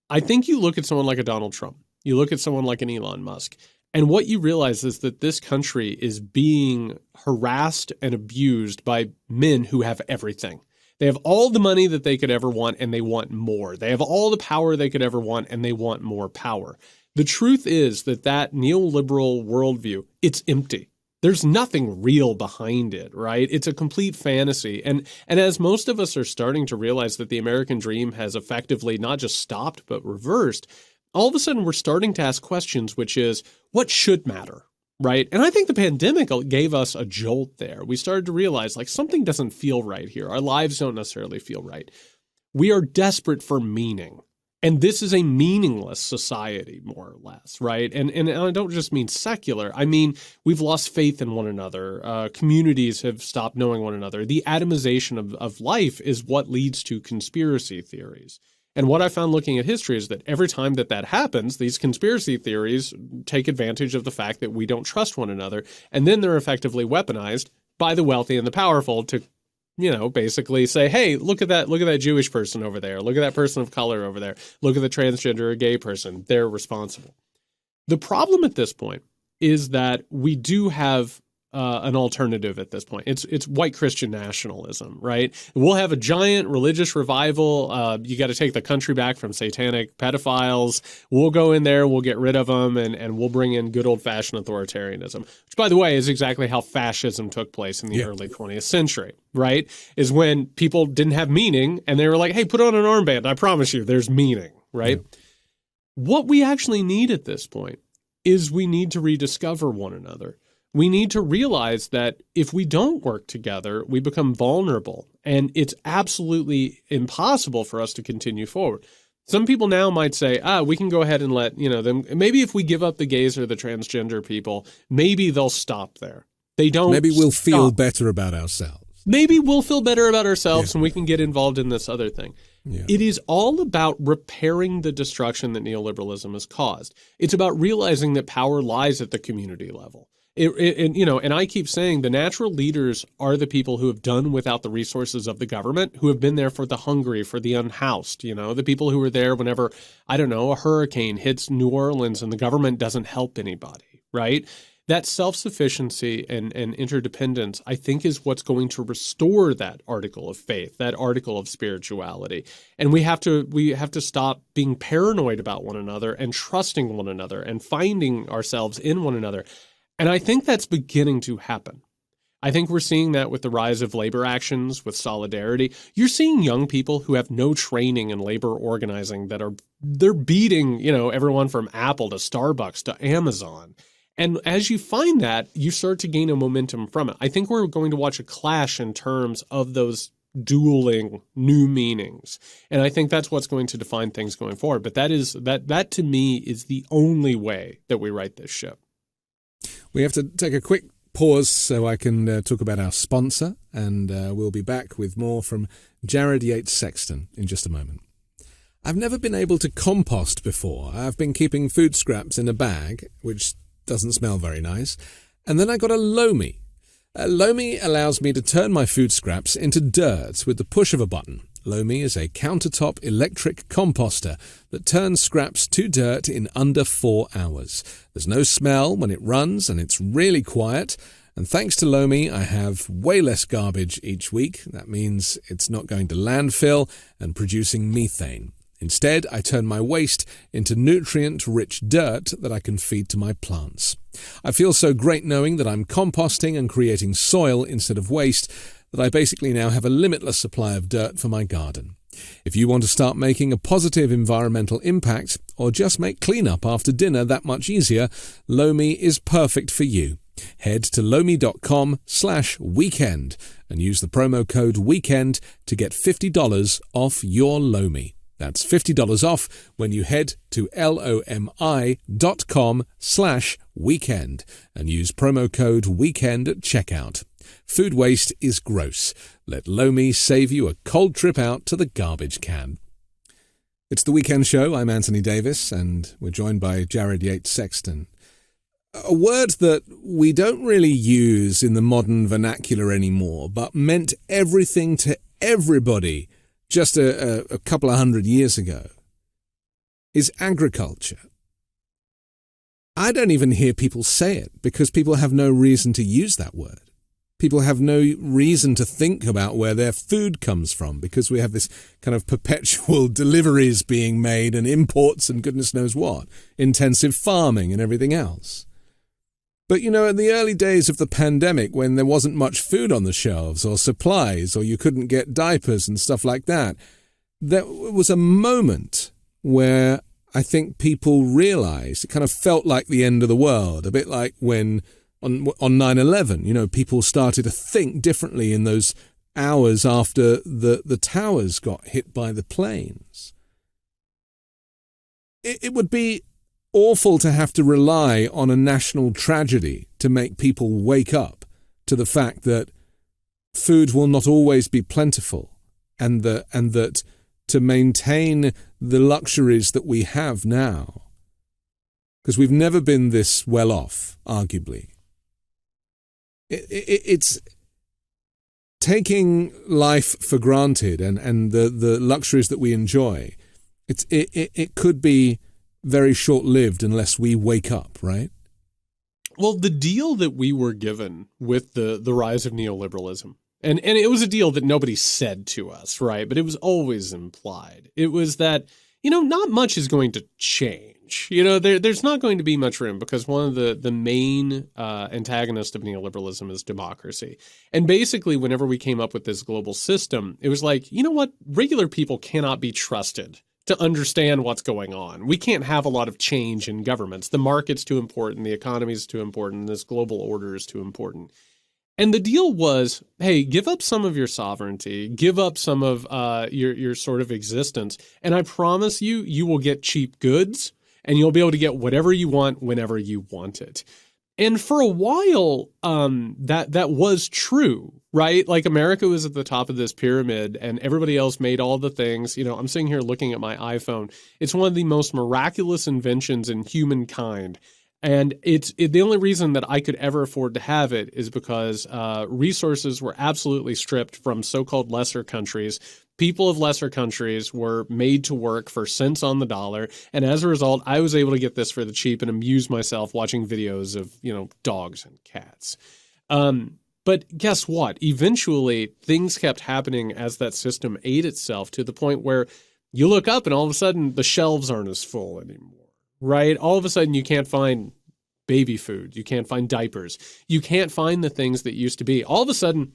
I think you look at someone like a Donald Trump, you look at someone like an Elon Musk, and what you realize is that this country is being harassed and abused by men who have everything. They have all the money that they could ever want, and they want more. They have all the power they could ever want, and they want more power. The truth is that neoliberal worldview, it's empty. There's nothing real behind it, right? It's a complete fantasy. And as most of us are starting to realize that the American dream has effectively not just stopped, but reversed, all of a sudden we're starting to ask questions, which is, what should matter, right? And I think the pandemic gave us a jolt there. We started to realize, like, something doesn't feel right here. Our lives don't necessarily feel right. We are desperate for meaning. And this is a meaningless society, more or less, right? And I don't just mean secular. I mean, we've lost faith in one another. Communities have stopped knowing one another. The atomization of life is what leads to conspiracy theories. And what I found looking at history is that every time that happens, these conspiracy theories take advantage of the fact that we don't trust one another. And then they're effectively weaponized by the wealthy and the powerful to basically say, hey, look at that Jewish person over there. Look at that person of color over there. Look at the transgender or gay person. They're responsible. The problem at this point is that we do have an alternative at this point. It's white Christian nationalism, right? We'll have a giant religious revival. You got to take the country back from satanic pedophiles. We'll go in there, we'll get rid of them, and we'll bring in good old-fashioned authoritarianism, which, by the way, is exactly how fascism took place in the early 20th century, right? Is when people didn't have meaning, and they were like, hey, put on an armband. I promise you there's meaning, right? Yeah. What we actually need at this point is we need to rediscover one another. We need to realize that if we don't work together, we become vulnerable, and it's absolutely impossible for us to continue forward. Some people now might say, we can go ahead and let, them, maybe if we give up the gays or the transgender people, maybe they'll stop there. They don't. Maybe we'll feel better about ourselves. Maybe we'll feel better about ourselves and we can get involved in this other thing. Yeah. It is all about repairing the destruction that neoliberalism has caused. It's about realizing that power lies at the community level. And I keep saying the natural leaders are the people who have done without the resources of the government, who have been there for the hungry, for the unhoused, the people who were there whenever, a hurricane hits New Orleans and the government doesn't help anybody, right? That self-sufficiency and interdependence, I think, is what's going to restore that article of faith, that article of spirituality. And we have to stop being paranoid about one another and trusting one another and finding ourselves in one another. And I think that's beginning to happen. I think we're seeing that with the rise of labor actions, with solidarity. You're seeing young people who have no training in labor organizing they're beating, everyone from Apple to Starbucks to Amazon. And as you find that, you start to gain a momentum from it. I think we're going to watch a clash in terms of those dueling new meanings. And I think that's what's going to define things going forward. But that to me is the only way that we right this ship. We have to take a quick pause so I can talk about our sponsor, and we'll be back with more from Jared Yates Sexton in just a moment. I've never been able to compost before. I've been keeping food scraps in a bag, which doesn't smell very nice, and then I got a LOMI. LOMI allows me to turn my food scraps into dirt with the push of a button. LOMI is a countertop electric composter that turns scraps to dirt in under 4 hours. There's no smell when it runs, and it's really quiet. And thanks to LOMI, I have way less garbage each week. That means it's not going to landfill and producing methane. Instead, I turn my waste into nutrient-rich dirt that I can feed to my plants. I feel so great knowing that I'm composting and creating soil instead of waste, that I basically now have a limitless supply of dirt for my garden. If you want to start making a positive environmental impact, or just make cleanup after dinner that much easier, LOMI is perfect for you. Head to lomi.com/weekend and use the promo code WEEKEND to get $50 off your LOMI. That's $50 off when you head to lomi.com/weekend and use promo code WEEKEND at checkout. Food waste is gross. Let LOMI save you a cold trip out to the garbage can. It's The Weekend Show. I'm Anthony Davis, and we're joined by Jared Yates Sexton. A word that we don't really use in the modern vernacular anymore, but meant everything to everybody just a couple of hundred years ago, is agriculture. I don't even hear people say it because people have no reason to use that word. people have no reason to think about where their food comes from because we have this kind of perpetual deliveries being made and imports and goodness knows what, intensive farming and everything else. But, in the early days of the pandemic, when there wasn't much food on the shelves or supplies, or you couldn't get diapers and stuff like that, there was a moment where I think people realized it kind of felt like the end of the world, a bit like when on 9/11, people started to think differently in those hours after the towers got hit by the planes. It would be awful to have to rely on a national tragedy to make people wake up to the fact that food will not always be plentiful and that to maintain the luxuries that we have now, because we've never been this well off, arguably. It's taking life for granted and the luxuries that we enjoy. It could be very short-lived unless we wake up, right? Well, the deal that we were given with the rise of neoliberalism, and it was a deal that nobody said to us, right? But it was always implied. It was that, not much is going to change. There's not going to be much room because one of the main antagonists of neoliberalism is democracy. And basically, whenever we came up with this global system, it was like, you know what? Regular people cannot be trusted to understand what's going on. We can't have a lot of change in governments. The market's too important. The economy's too important. This global order is too important. And the deal was, hey, give up some of your sovereignty, give up some of your sort of existence, and I promise you will get cheap goods, and you'll be able to get whatever you want whenever you want it. And for a while, that was true, right? Like America was at the top of this pyramid and everybody else made all the things. I'm sitting here looking at my iPhone. It's one of the most miraculous inventions in humankind. And the only reason that I could ever afford to have it is because resources were absolutely stripped from so-called lesser countries. People of lesser countries were made to work for cents on the dollar. And as a result, I was able to get this for the cheap and amuse myself watching videos of, dogs and cats. But guess what? Eventually, things kept happening as that system ate itself to the point where you look up and all of a sudden the shelves aren't as full anymore, right? All of a sudden you can't find baby food. You can't find diapers. You can't find the things that used to be. All of a sudden,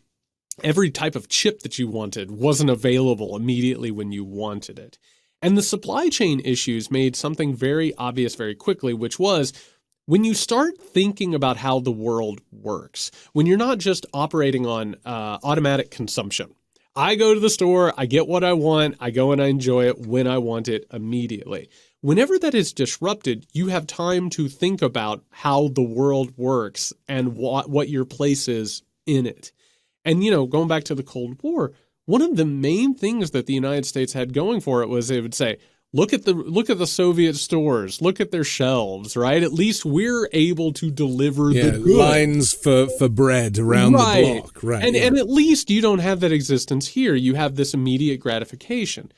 every type of chip that you wanted wasn't available immediately when you wanted it. And the supply chain issues made something very obvious very quickly, which was when you start thinking about how the world works, when you're not just operating on automatic consumption. I go to the store, I get what I want, I go and I enjoy it when I want it immediately. Whenever that is disrupted, you have time to think about how the world works and what your place is in it. And, going back to the Cold War, one of the main things that the United States had going for it was they would say, look at the Soviet stores, look at their shelves, right? At least we're able to deliver the goods. Lines for bread around the block, right? And at least you don't have that existence here. You have this immediate gratification.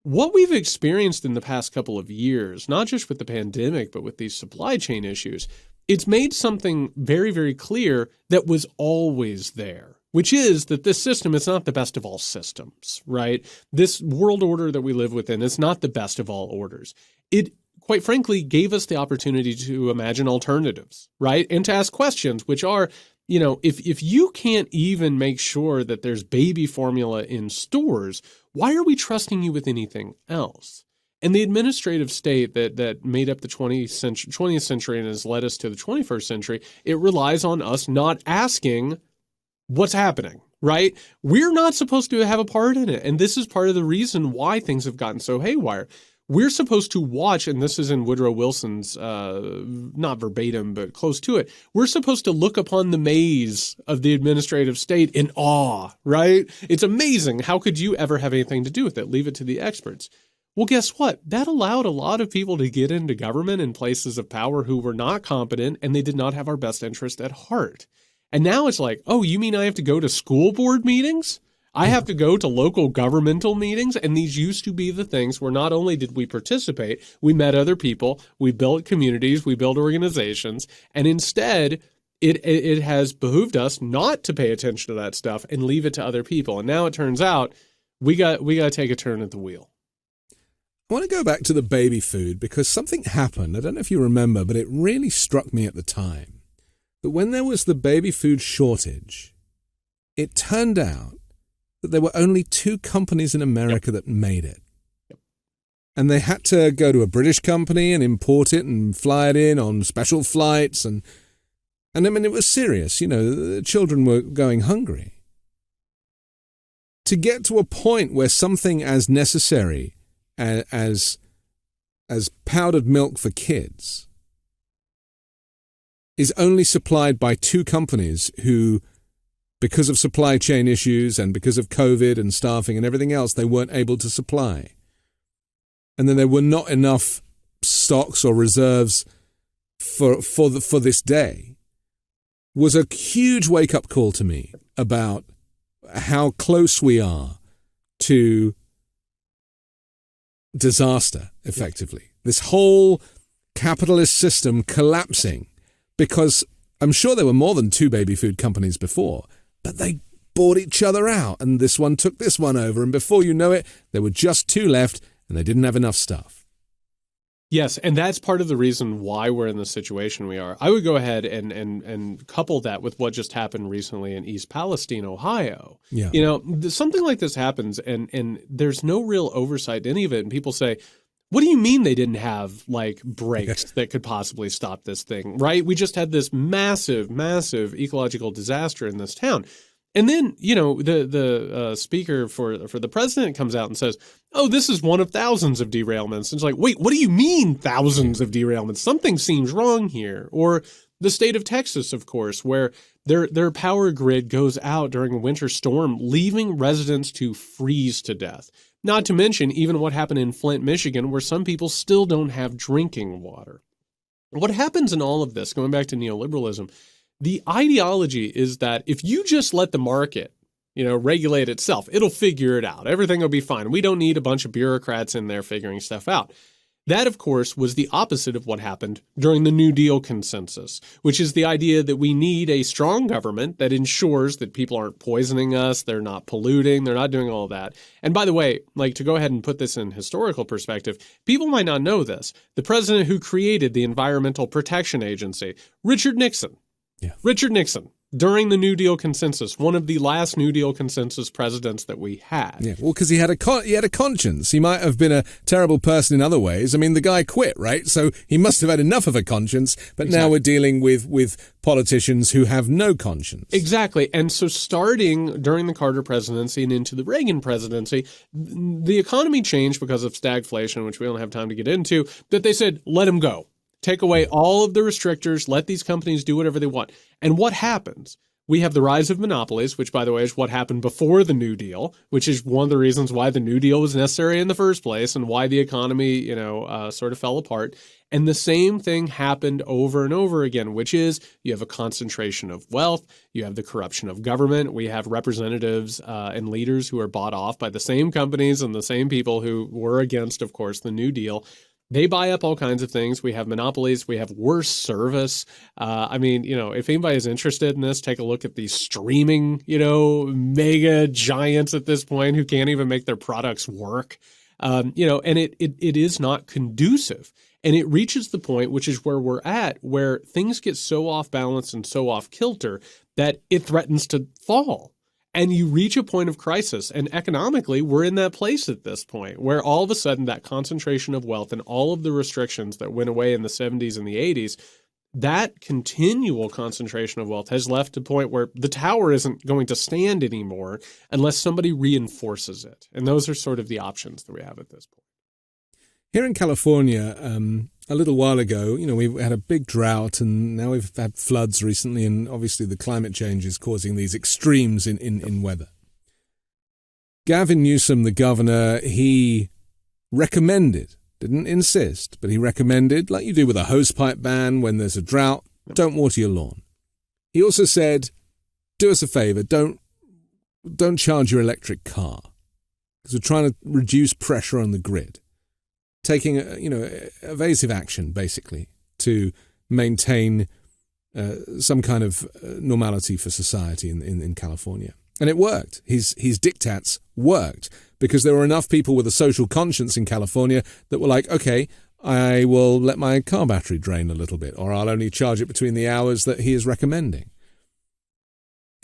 What we've experienced in the past couple of years, not just with the pandemic, but with these supply chain issues, it's made something very, very clear that was always there, which is that this system is not the best of all systems, right? This world order that we live within is not the best of all orders. It, quite frankly, gave us the opportunity to imagine alternatives, right? And to ask questions, which are, if you can't even make sure that there's baby formula in stores, why are we trusting you with anything else? And the administrative state that made up the 20th century and has led us to the 21st century, it relies on us not asking what's happening, right? We're not supposed to have a part in it. And this is part of the reason why things have gotten so haywire. We're supposed to watch, and this is in Woodrow Wilson's, not verbatim, but close to it. We're supposed to look upon the maze of the administrative state in awe, right? It's amazing. How could you ever have anything to do with it? Leave it to the experts. Well, guess what? That allowed a lot of people to get into government in places of power who were not competent, and they did not have our best interest at heart. And now it's like, oh, you mean I have to go to school board meetings? I have to go to local governmental meetings? And these used to be the things where not only did we participate, we met other people, we built communities, we built organizations, and instead it has behooved us not to pay attention to that stuff and leave it to other people. And now it turns out we got to take a turn at the wheel. I want to go back to the baby food because something happened. I don't know if you remember, but it really struck me at the time that when there was the baby food shortage, it turned out that there were only 2 companies in America that made it. And they had to go to a British company and import it and fly it in on special flights. And I mean, it was serious. The children were going hungry. To get to a point where something as necessary as powdered milk for kids is only supplied by 2 companies who, because of supply chain issues and because of COVID and staffing and everything else, they weren't able to supply. And then there were not enough stocks or reserves for this day, was a huge wake-up call to me about how close we are to disaster, effectively. This whole capitalist system collapsing, because I'm sure there were more than 2 baby food companies before, but they bought each other out, and this one took this one over, and before you know it, there were just 2 left, and they didn't have enough stuff. Yes, and that's part of the reason why we're in the situation we are. I would go ahead and couple that with what just happened recently in East Palestine, Ohio. Yeah. Something like this happens, and there's no real oversight to any of it, and people say, what do you mean they didn't have, brakes that could possibly stop this thing, right? We just had this massive, massive ecological disaster in this town. And then, the speaker for the president comes out and says, oh, this is one of thousands of derailments. And it's like, wait, what do you mean thousands of derailments? Something seems wrong here. Or the state of Texas, of course, where their power grid goes out during a winter storm, leaving residents to freeze to death. Not to mention even what happened in Flint, Michigan, where some people still don't have drinking water. What happens in all of this, going back to neoliberalism, the ideology is that if you just let the market, regulate itself, it'll figure it out. Everything will be fine. We don't need a bunch of bureaucrats in there figuring stuff out. That, of course, was the opposite of what happened during the New Deal consensus, which is the idea that we need a strong government that ensures that people aren't poisoning us, they're not polluting, they're not doing all of that. And by the way, to go ahead and put this in historical perspective, people might not know this. The president who created the Environmental Protection Agency, Richard Nixon, during the New Deal consensus, one of the last New Deal consensus presidents that we had. Yeah, well, because he had a conscience. He might have been a terrible person in other ways. I mean, the guy quit, right? So he must have had enough of a conscience. But Now we're dealing with politicians who have no conscience. Exactly. And so starting during the Carter presidency and into the Reagan presidency, the economy changed because of stagflation, which we don't have time to get into, that they said, let him go. Take away all of the restrictors, let these companies do whatever they want. And what happens? We have the rise of monopolies, which, by the way, is what happened before the New Deal, which is one of the reasons why the New Deal was necessary in the first place and why the economy, sort of fell apart. And the same thing happened over and over again, which is you have a concentration of wealth, you have the corruption of government, we have representatives and leaders who are bought off by the same companies and the same people who were against, of course, the New Deal. They buy up all kinds of things. We have monopolies. We have worse service. If anybody is interested in this, take a look at these streaming, mega giants at this point who can't even make their products work. And it is not conducive. And it reaches the point, which is where we're at, where things get so off balance and so off kilter that it threatens to fall. And you reach a point of crisis. And economically, we're in that place at this point where all of a sudden that concentration of wealth and all of the restrictions that went away in the 70s and the 80s, that continual concentration of wealth has left a point where the tower isn't going to stand anymore unless somebody reinforces it. And those are sort of the options that we have at this point. Here in California, a little while ago, we had a big drought and now we've had floods recently, and obviously the climate change is causing these extremes in weather. Gavin Newsom, the governor, he recommended, didn't insist, but he recommended, like you do with a hosepipe ban when there's a drought, don't water your lawn. He also said, do us a favor, don't charge your electric car, because we're trying to reduce pressure on the grid. Taking evasive action, basically, to maintain some kind of normality for society in California. And it worked. His diktats worked because there were enough people with a social conscience in California that were like, okay, I will let my car battery drain a little bit, or I'll only charge it between the hours that he is recommending.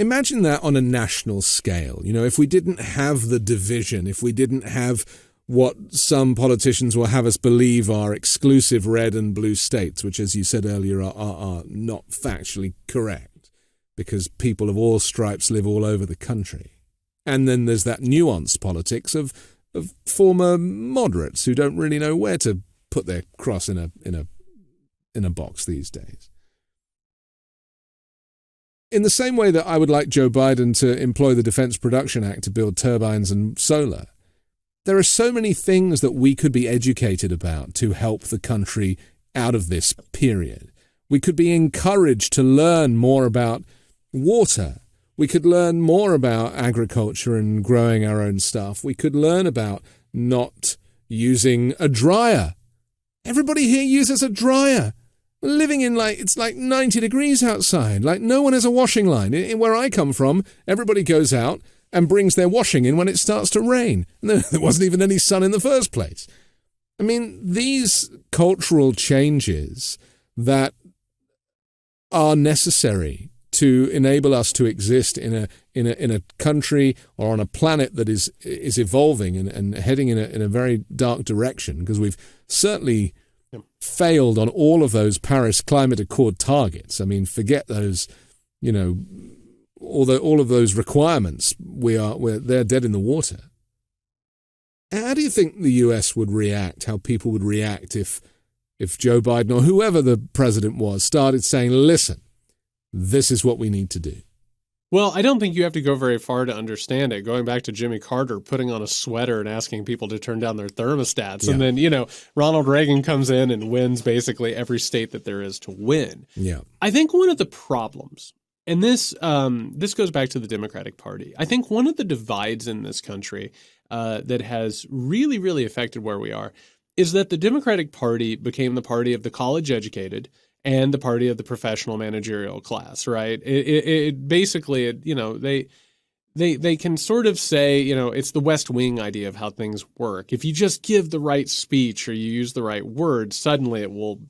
Imagine that on a national scale. You know, if we didn't have the division, if we didn't have what some politicians will have us believe are exclusive red and blue states, which, as you said earlier, are not factually correct, because people of all stripes live all over the country. And then there's that nuanced politics of former moderates who don't really know where to put their cross in a box these days. In the same way that I would like Joe Biden to employ the Defense Production Act to build turbines and solar, there are so many things that we could be educated about to help the country out of this period. We could be encouraged to learn more about water. We could learn more about agriculture and growing our own stuff. We could learn about not using a dryer. Everybody here uses a dryer. We're living in it's 90 degrees outside. Like, no one has a washing line. Where I come from, everybody goes out and brings their washing in when it starts to rain. And there wasn't even any sun in the first place. I mean, these cultural changes that are necessary to enable us to exist in a country or on a planet that is evolving and heading in a very dark direction, because we've certainly failed on all of those Paris Climate Accord targets. I mean, forget those, all of those requirements. They're dead in the water. How do you think the US would react? How people would react if Joe Biden or whoever the president was started saying, "Listen, this is what we need to do"? Well, I don't think you have to go very far to understand it. Going back to Jimmy Carter putting on a sweater and asking people to turn down their thermostats. Yeah. And then, Ronald Reagan comes in and wins basically every state that there is to win. Yeah. I think one of the problems, and this goes back to the Democratic Party, I think one of the divides in this country that has really, really affected where we are is that the Democratic Party became the party of the college educated and the party of the professional managerial class, right? It basically, they can sort of say, it's the West Wing idea of how things work. If you just give the right speech or you use the right words, suddenly it will,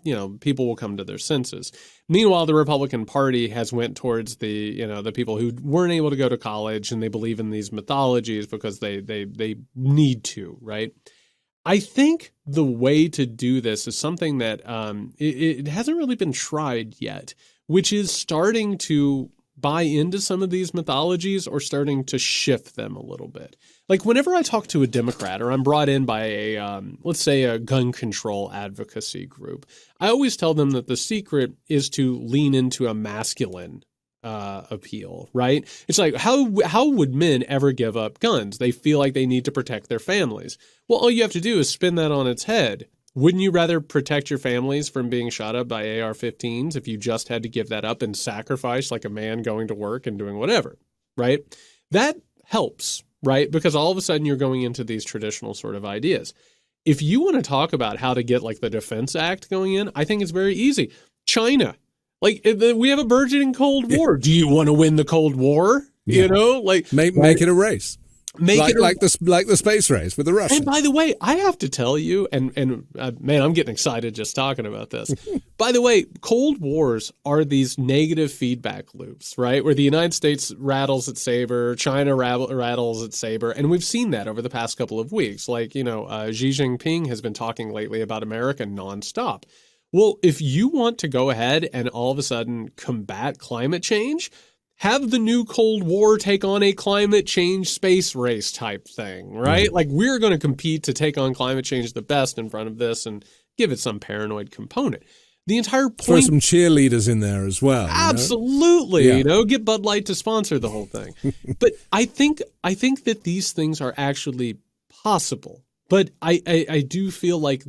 people will come to their senses. Meanwhile, the Republican Party has went towards the people who weren't able to go to college and they believe in these mythologies because they need to, right? I think the way to do this is something that it hasn't really been tried yet, which is starting to buy into some of these mythologies or starting to shift them a little bit. Like whenever I talk to a Democrat or I'm brought in by let's say a gun control advocacy group, I always tell them that the secret is to lean into a masculine appeal, right? It's like, how would men ever give up guns? They feel like they need to protect their families. Well, all you have to do is spin that on its head. Wouldn't you rather protect your families from being shot up by AR-15s if you just had to give that up and sacrifice like a man going to work and doing whatever, right? That helps, right? Because all of a sudden you're going into these traditional sort of ideas. If you want to talk about how to get like the Defense Act going in, I think it's very easy. China. Like, we have a burgeoning Cold War. Do you want to win the Cold War? Yeah. Like make it a race. Like the space race with the Russians. And by the way, I have to tell you, and man, I'm getting excited just talking about this. By the way, Cold Wars are these negative feedback loops, right? Where the United States rattles its saber, China rattles its saber, and we've seen that over the past couple of weeks. Like, Xi Jinping has been talking lately about America nonstop. Well, if you want to go ahead and all of a sudden combat climate change, have the new Cold War take on a climate change space race type thing, right? Like, we're going to compete to take on climate change the best in front of this and give it some paranoid component. The entire point... Throw some cheerleaders in there as well. Absolutely. Get Bud Light to sponsor the whole thing. But I think that these things are actually possible. But I do feel like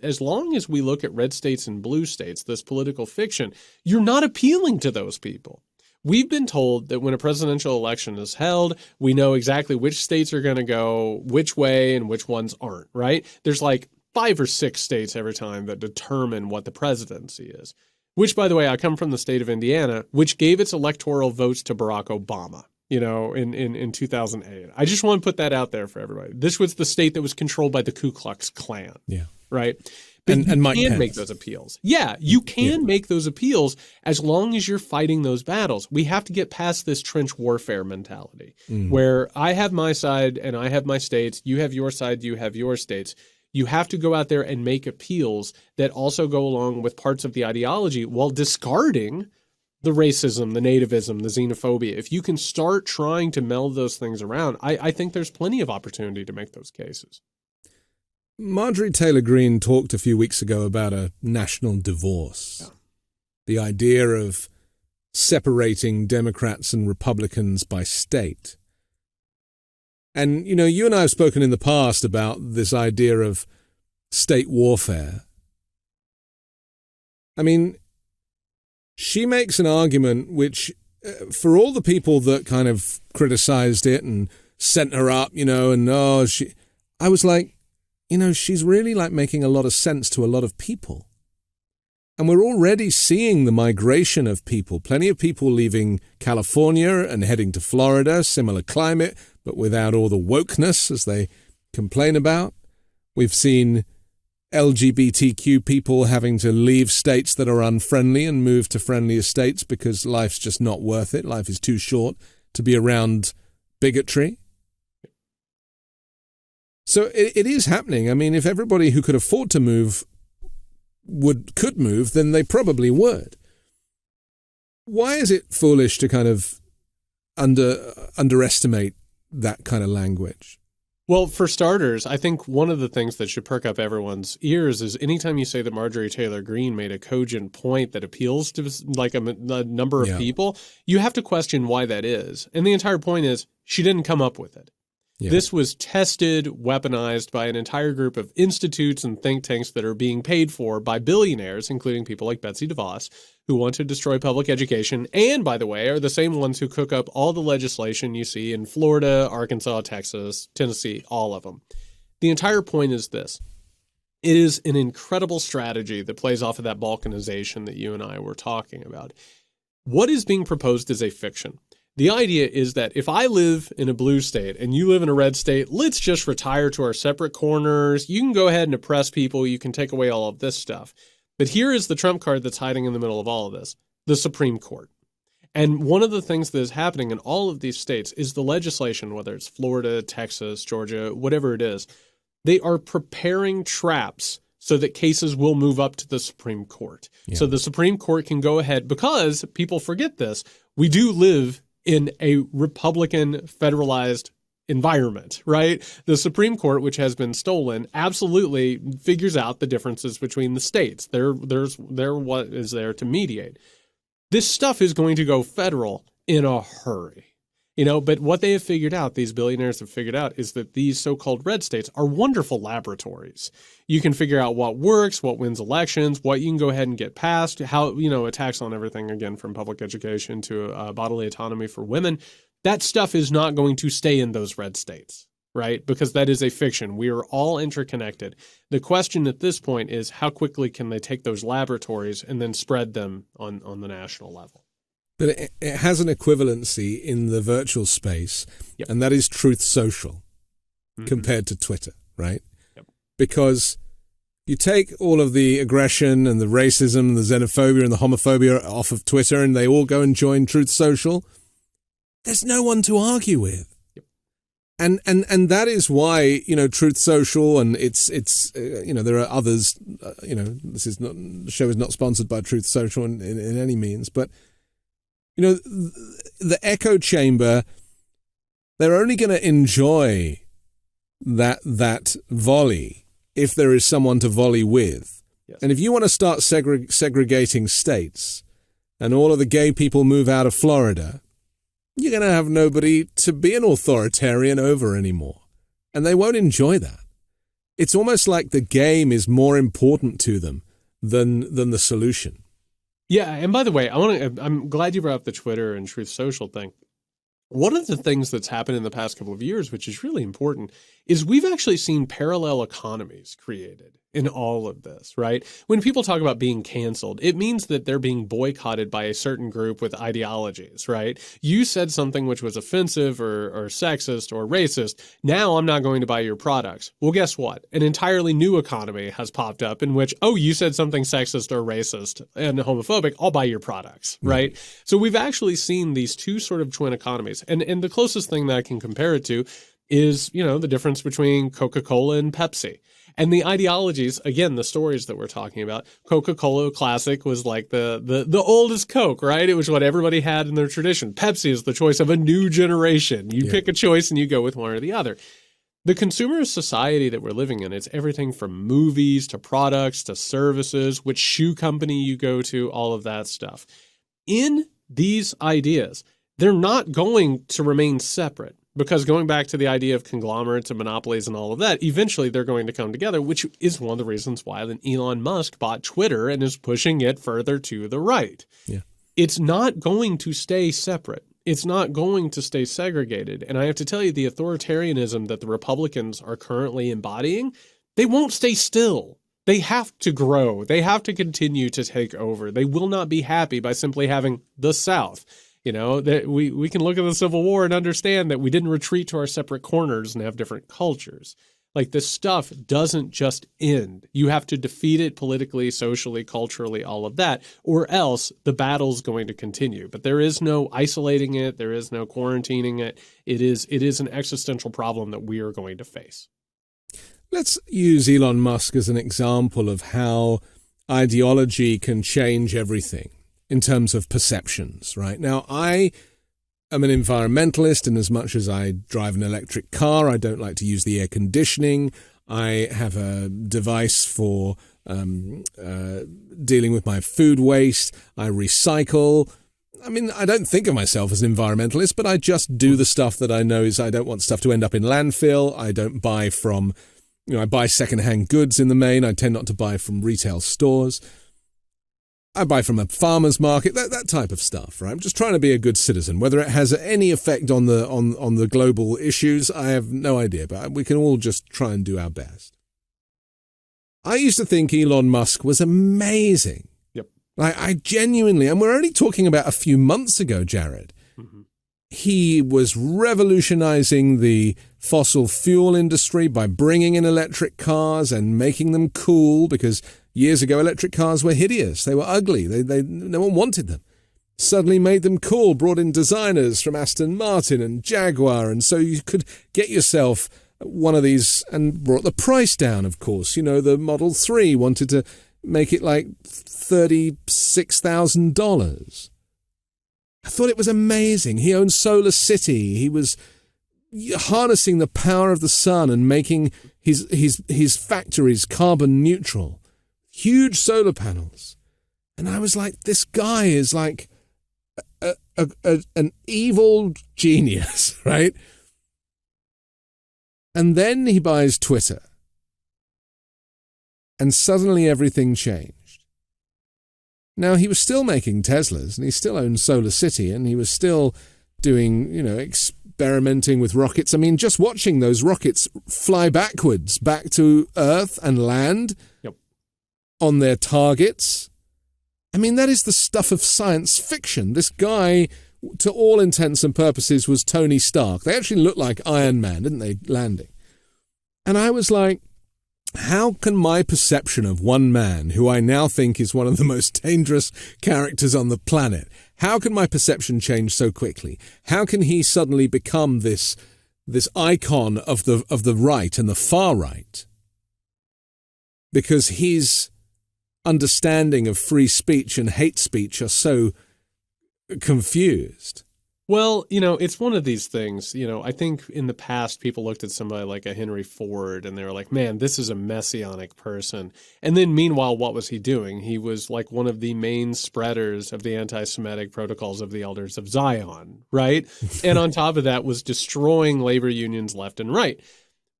as long as we look at red states and blue states, this political fiction, you're not appealing to those people. We've been told that when a presidential election is held, we know exactly which states are going to go which way and which ones aren't, right? There's like 5 or 6 states every time that determine what the presidency is. which, by the way, I come from the state of Indiana, which gave its electoral votes to Barack Obama, in 2008. I just want to put that out there for everybody. This was the state that was controlled by the Ku Klux Klan. Yeah. Right? But and Mike you can Pence. make those appeals. Yeah, you can make those appeals as long as you're fighting those battles. We have to get past this trench warfare mentality where I have my side and I have my states, you have your side, you have your states. You have to go out there and make appeals that also go along with parts of the ideology while discarding the racism, the nativism, the xenophobia. If you can start trying to meld those things around, I think there's plenty of opportunity to make those cases. Marjorie Taylor Greene talked a few weeks ago about a national divorce. Yeah. The idea of separating Democrats and Republicans by state. And, you and I have spoken in the past about this idea of state warfare. I mean, she makes an argument which, for all the people that kind of criticized it and sent her up, I was like, she's really like making a lot of sense to a lot of people. And we're already seeing the migration of people. Plenty of people leaving California and heading to Florida, similar climate, but without all the wokeness as they complain about. We've seen LGBTQ people having to leave states that are unfriendly and move to friendlier states because life's just not worth it. Life is too short to be around bigotry. So it is happening. I mean, if everybody who could afford to move could move, then they probably would. Why is it foolish to kind of underestimate that kind of language? Well, for starters, I think one of the things that should perk up everyone's ears is anytime you say that Marjorie Taylor Greene made a cogent point that appeals to like a number of people, you have to question why that is. And the entire point is she didn't come up with it. Yeah. This was tested, weaponized by an entire group of institutes and think tanks that are being paid for by billionaires, including people like Betsy DeVos, who want to destroy public education and, by the way, are the same ones who cook up all the legislation you see in Florida, Arkansas, Texas, Tennessee, all of them. The entire point is this. It is an incredible strategy that plays off of that balkanization that you and I were talking about. What is being proposed is a fiction. The idea is that if I live in a blue state and you live in a red state, let's just retire to our separate corners. You can go ahead and oppress people. You can take away all of this stuff. But here is the trump card that's hiding in the middle of all of this, the Supreme Court. And one of the things that is happening in all of these states is the legislation, whether it's Florida, Texas, Georgia, whatever it is, they are preparing traps so that cases will move up to the Supreme Court. Yeah. So the Supreme Court can go ahead, because people forget this, we do live in a Republican federalized environment, right? The Supreme Court, which has been stolen, absolutely figures out the differences between the states. They're what is there to mediate. This stuff is going to go federal in a hurry. But what they have figured out, these billionaires have figured out, is that these so-called red states are wonderful laboratories. You can figure out what works, what wins elections, what you can go ahead and get passed, how, attacks on everything, again, from public education to bodily autonomy for women. That stuff is not going to stay in those red states, right? Because that is a fiction. We are all interconnected. The question at this point is how quickly can they take those laboratories and then spread them on the national level? But it has an equivalency in the virtual space, and that is Truth Social compared to Twitter, right? Yep. Because you take all of the aggression and the racism, the xenophobia and the homophobia off of Twitter and they all go and join Truth Social, there's no one to argue with. Yep. And that is why, Truth Social and it's there are others, this is not, the show is not sponsored by Truth Social in any means, but the echo chamber, they're only going to enjoy that volley if there is someone to volley with. Yes. And if you want to start segregating states and all of the gay people move out of Florida, you're going to have nobody to be an authoritarian over anymore. And they won't enjoy that. It's almost like the game is more important to them than the solution. Yeah, and by the way, I'm glad you brought up the Twitter and Truth Social thing. One of the things that's happened in the past couple of years, which is really important, is we've actually seen parallel economies created in all of this, right? When people talk about being canceled, it means that they're being boycotted by a certain group with ideologies, right? You said something which was offensive or sexist or racist. Now I'm not going to buy your products. Well, guess what? An entirely new economy has popped up in which, oh, you said something sexist or racist and homophobic, I'll buy your products, right? So we've actually seen these two sort of twin economies. And the closest thing that I can compare it to is, the difference between Coca-Cola and Pepsi. And the ideologies, again, the stories that we're talking about, Coca-Cola Classic was like the oldest Coke, right? It was what everybody had in their tradition. Pepsi is the choice of a new generation. You pick a choice and you go with one or the other. The consumer society that we're living in, it's everything from movies to products to services, which shoe company you go to, all of that stuff. In these ideas, they're not going to remain separate. Because going back to the idea of conglomerates and monopolies and all of that, eventually they're going to come together, which is one of the reasons why then Elon Musk bought Twitter and is pushing it further to the right. Yeah. It's not going to stay separate. It's not going to stay segregated. And I have to tell you, the authoritarianism that the Republicans are currently embodying, they won't stay still. They have to grow. They have to continue to take over. They will not be happy by simply having the South. That we can look at the Civil War and understand that we didn't retreat to our separate corners and have different cultures. Like, this stuff doesn't just end. You have to defeat it politically, socially, culturally, all of that, or else the battle's going to continue. But there is no isolating it. There is no quarantining it. It is an existential problem that we are going to face. Let's use Elon Musk as an example of how ideology can change everything. In terms of perceptions, right? Now, I am an environmentalist in as much as I drive an electric car. I don't like to use the air conditioning. I have a device for dealing with my food waste. I recycle. I mean, I don't think of myself as an environmentalist, but I just do the stuff that I know is I don't want stuff to end up in landfill. I don't buy from, I buy secondhand goods in the main. I tend not to buy from retail stores. I buy from a farmer's market, that type of stuff, right? I'm just trying to be a good citizen. Whether it has any effect on the global issues, I have no idea, but we can all just try and do our best. I used to think Elon Musk was amazing. Yep. I genuinely, and we're only talking about a few months ago, Jared. Mm-hmm. He was revolutionizing the fossil fuel industry by bringing in electric cars and making them cool, because years ago, electric cars were hideous. They were ugly. No one wanted them. Suddenly made them cool, brought in designers from Aston Martin and Jaguar, and so you could get yourself one of these, and brought the price down, of course. The Model 3 wanted to make it like $36,000. I thought it was amazing. He owned Solar City. He was harnessing the power of the sun and making his factories carbon neutral. Huge solar panels. And I was like, this guy is like an evil genius, right? And then he buys Twitter. And suddenly everything changed. Now, he was still making Teslas, and he still owned Solar City, and he was still doing, experimenting with rockets. I mean, just watching those rockets fly backwards back to Earth and land. Yep. On their targets. I mean, that is the stuff of science fiction. This guy, to all intents and purposes, was Tony Stark. They actually looked like Iron Man, didn't they, landing? And I was like, how can my perception of one man, who I now think is one of the most dangerous characters on the planet, how can my perception change so quickly? How can he suddenly become this icon of the right and the far right? Because his understanding of free speech and hate speech are so confused. Well, it's one of these things. I think in the past people looked at somebody like a Henry Ford and they were like, man, this is a messianic person. And then meanwhile, what was he doing? He was like one of the main spreaders of the anti-Semitic protocols of the Elders of Zion, right? And on top of that was destroying labor unions left and right.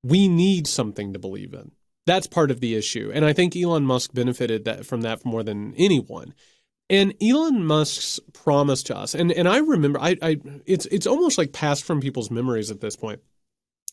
We need something to believe in. That's part of the issue. And I think Elon Musk benefited from that more than anyone. And Elon Musk's promise to us, and I remember, it's almost like passed from people's memories at this point.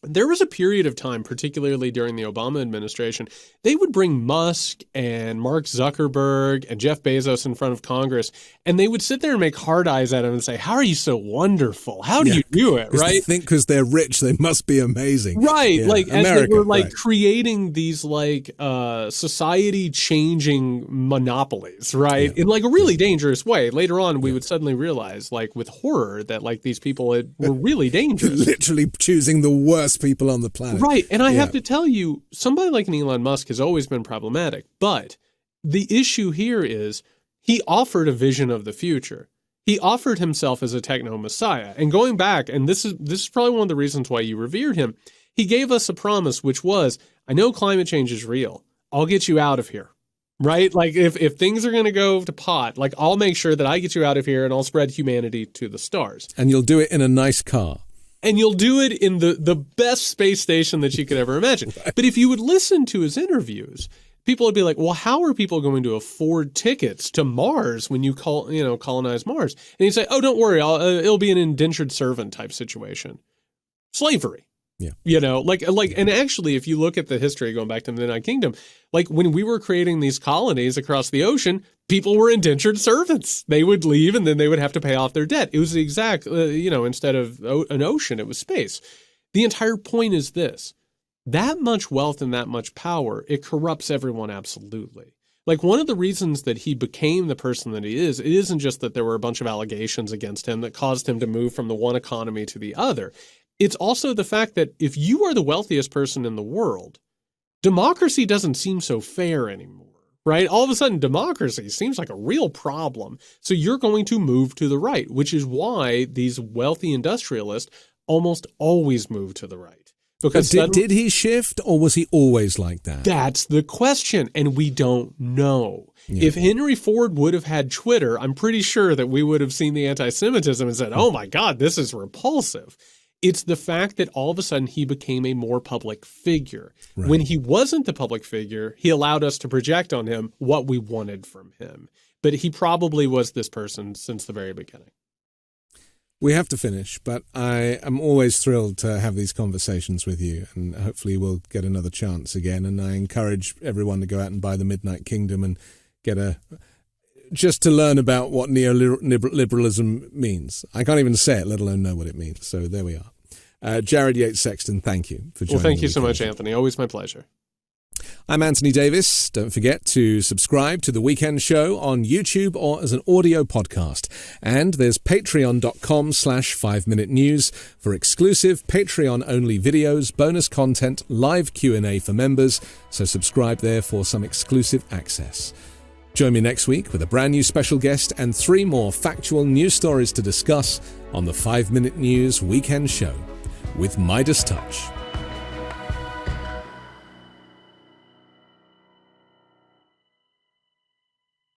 there was a period of time, particularly during the Obama administration, they would bring Musk and Mark Zuckerberg and Jeff Bezos in front of Congress, and they would sit there and make hard eyes at him and say, how are you so wonderful? How do you do it, right? They think because they're rich, they must be amazing. Right. Yeah. Like, America, as they were, like, right. creating these, like, society-changing monopolies, right? In, like, a really dangerous way. Later on, we would suddenly realize, like, with horror, that, like, these people were really dangerous. Literally choosing the worst people on the planet. Right. And I have to tell you, somebody like an Elon Musk has always been problematic. But the issue here is he offered a vision of the future. He offered himself as a techno messiah. And going back, and this is probably one of the reasons why you revered him, he gave us a promise, which was, I know climate change is real. I'll get you out of here. Right? Like, if things are going to go to pot, like, I'll make sure that I get you out of here and I'll spread humanity to the stars. And you'll do it in a nice car. And you'll do it in the best space station that you could ever imagine. Right. But if you would listen to his interviews, people would be like, well, how are people going to afford tickets to Mars when you colonize Mars? And he'd say, oh, don't worry, it'll be an indentured servant type situation. Slavery. Yeah. And actually, if you look at the history going back to the Midnight Kingdom, like when we were creating these colonies across the ocean, people were indentured servants. They would leave and then they would have to pay off their debt. It was the exact, instead of an ocean, it was space. The entire point is this: that much wealth and that much power, it corrupts everyone absolutely. Like, one of the reasons that he became the person that he is, it isn't just that there were a bunch of allegations against him that caused him to move from the one economy to the other. It's also the fact that if you are the wealthiest person in the world, democracy doesn't seem so fair anymore, right? All of a sudden, democracy seems like a real problem. So you're going to move to the right, which is why these wealthy industrialists almost always move to the right. Because did he shift, or was he always like that? That's the question, and we don't know. Yeah. If Henry Ford would have had Twitter, I'm pretty sure that we would have seen the anti-Semitism and said, oh my God, this is repulsive. It's the fact that all of a sudden he became a more public figure. Right. When he wasn't the public figure, he allowed us to project on him what we wanted from him. But he probably was this person since the very beginning. We have to finish, but I am always thrilled to have these conversations with you, and hopefully we'll get another chance again. And I encourage everyone to go out and buy The Midnight Kingdom and just to learn about what neoliberalism means. I can't even say it, let alone know what it means. So there we are. Jared Yates Sexton, thank you for joining me. Well, thank you so much, Anthony. Always my pleasure. I'm Anthony Davis. Don't forget to subscribe to The Weekend Show on YouTube or as an audio podcast. And there's patreon.com/5Minute News for exclusive Patreon-only videos, bonus content, live Q&A for members. So subscribe there for some exclusive access. Join me next week with a brand new special guest and 3 more factual news stories to discuss on the 5 Minute News Weekend Show with Midas Touch.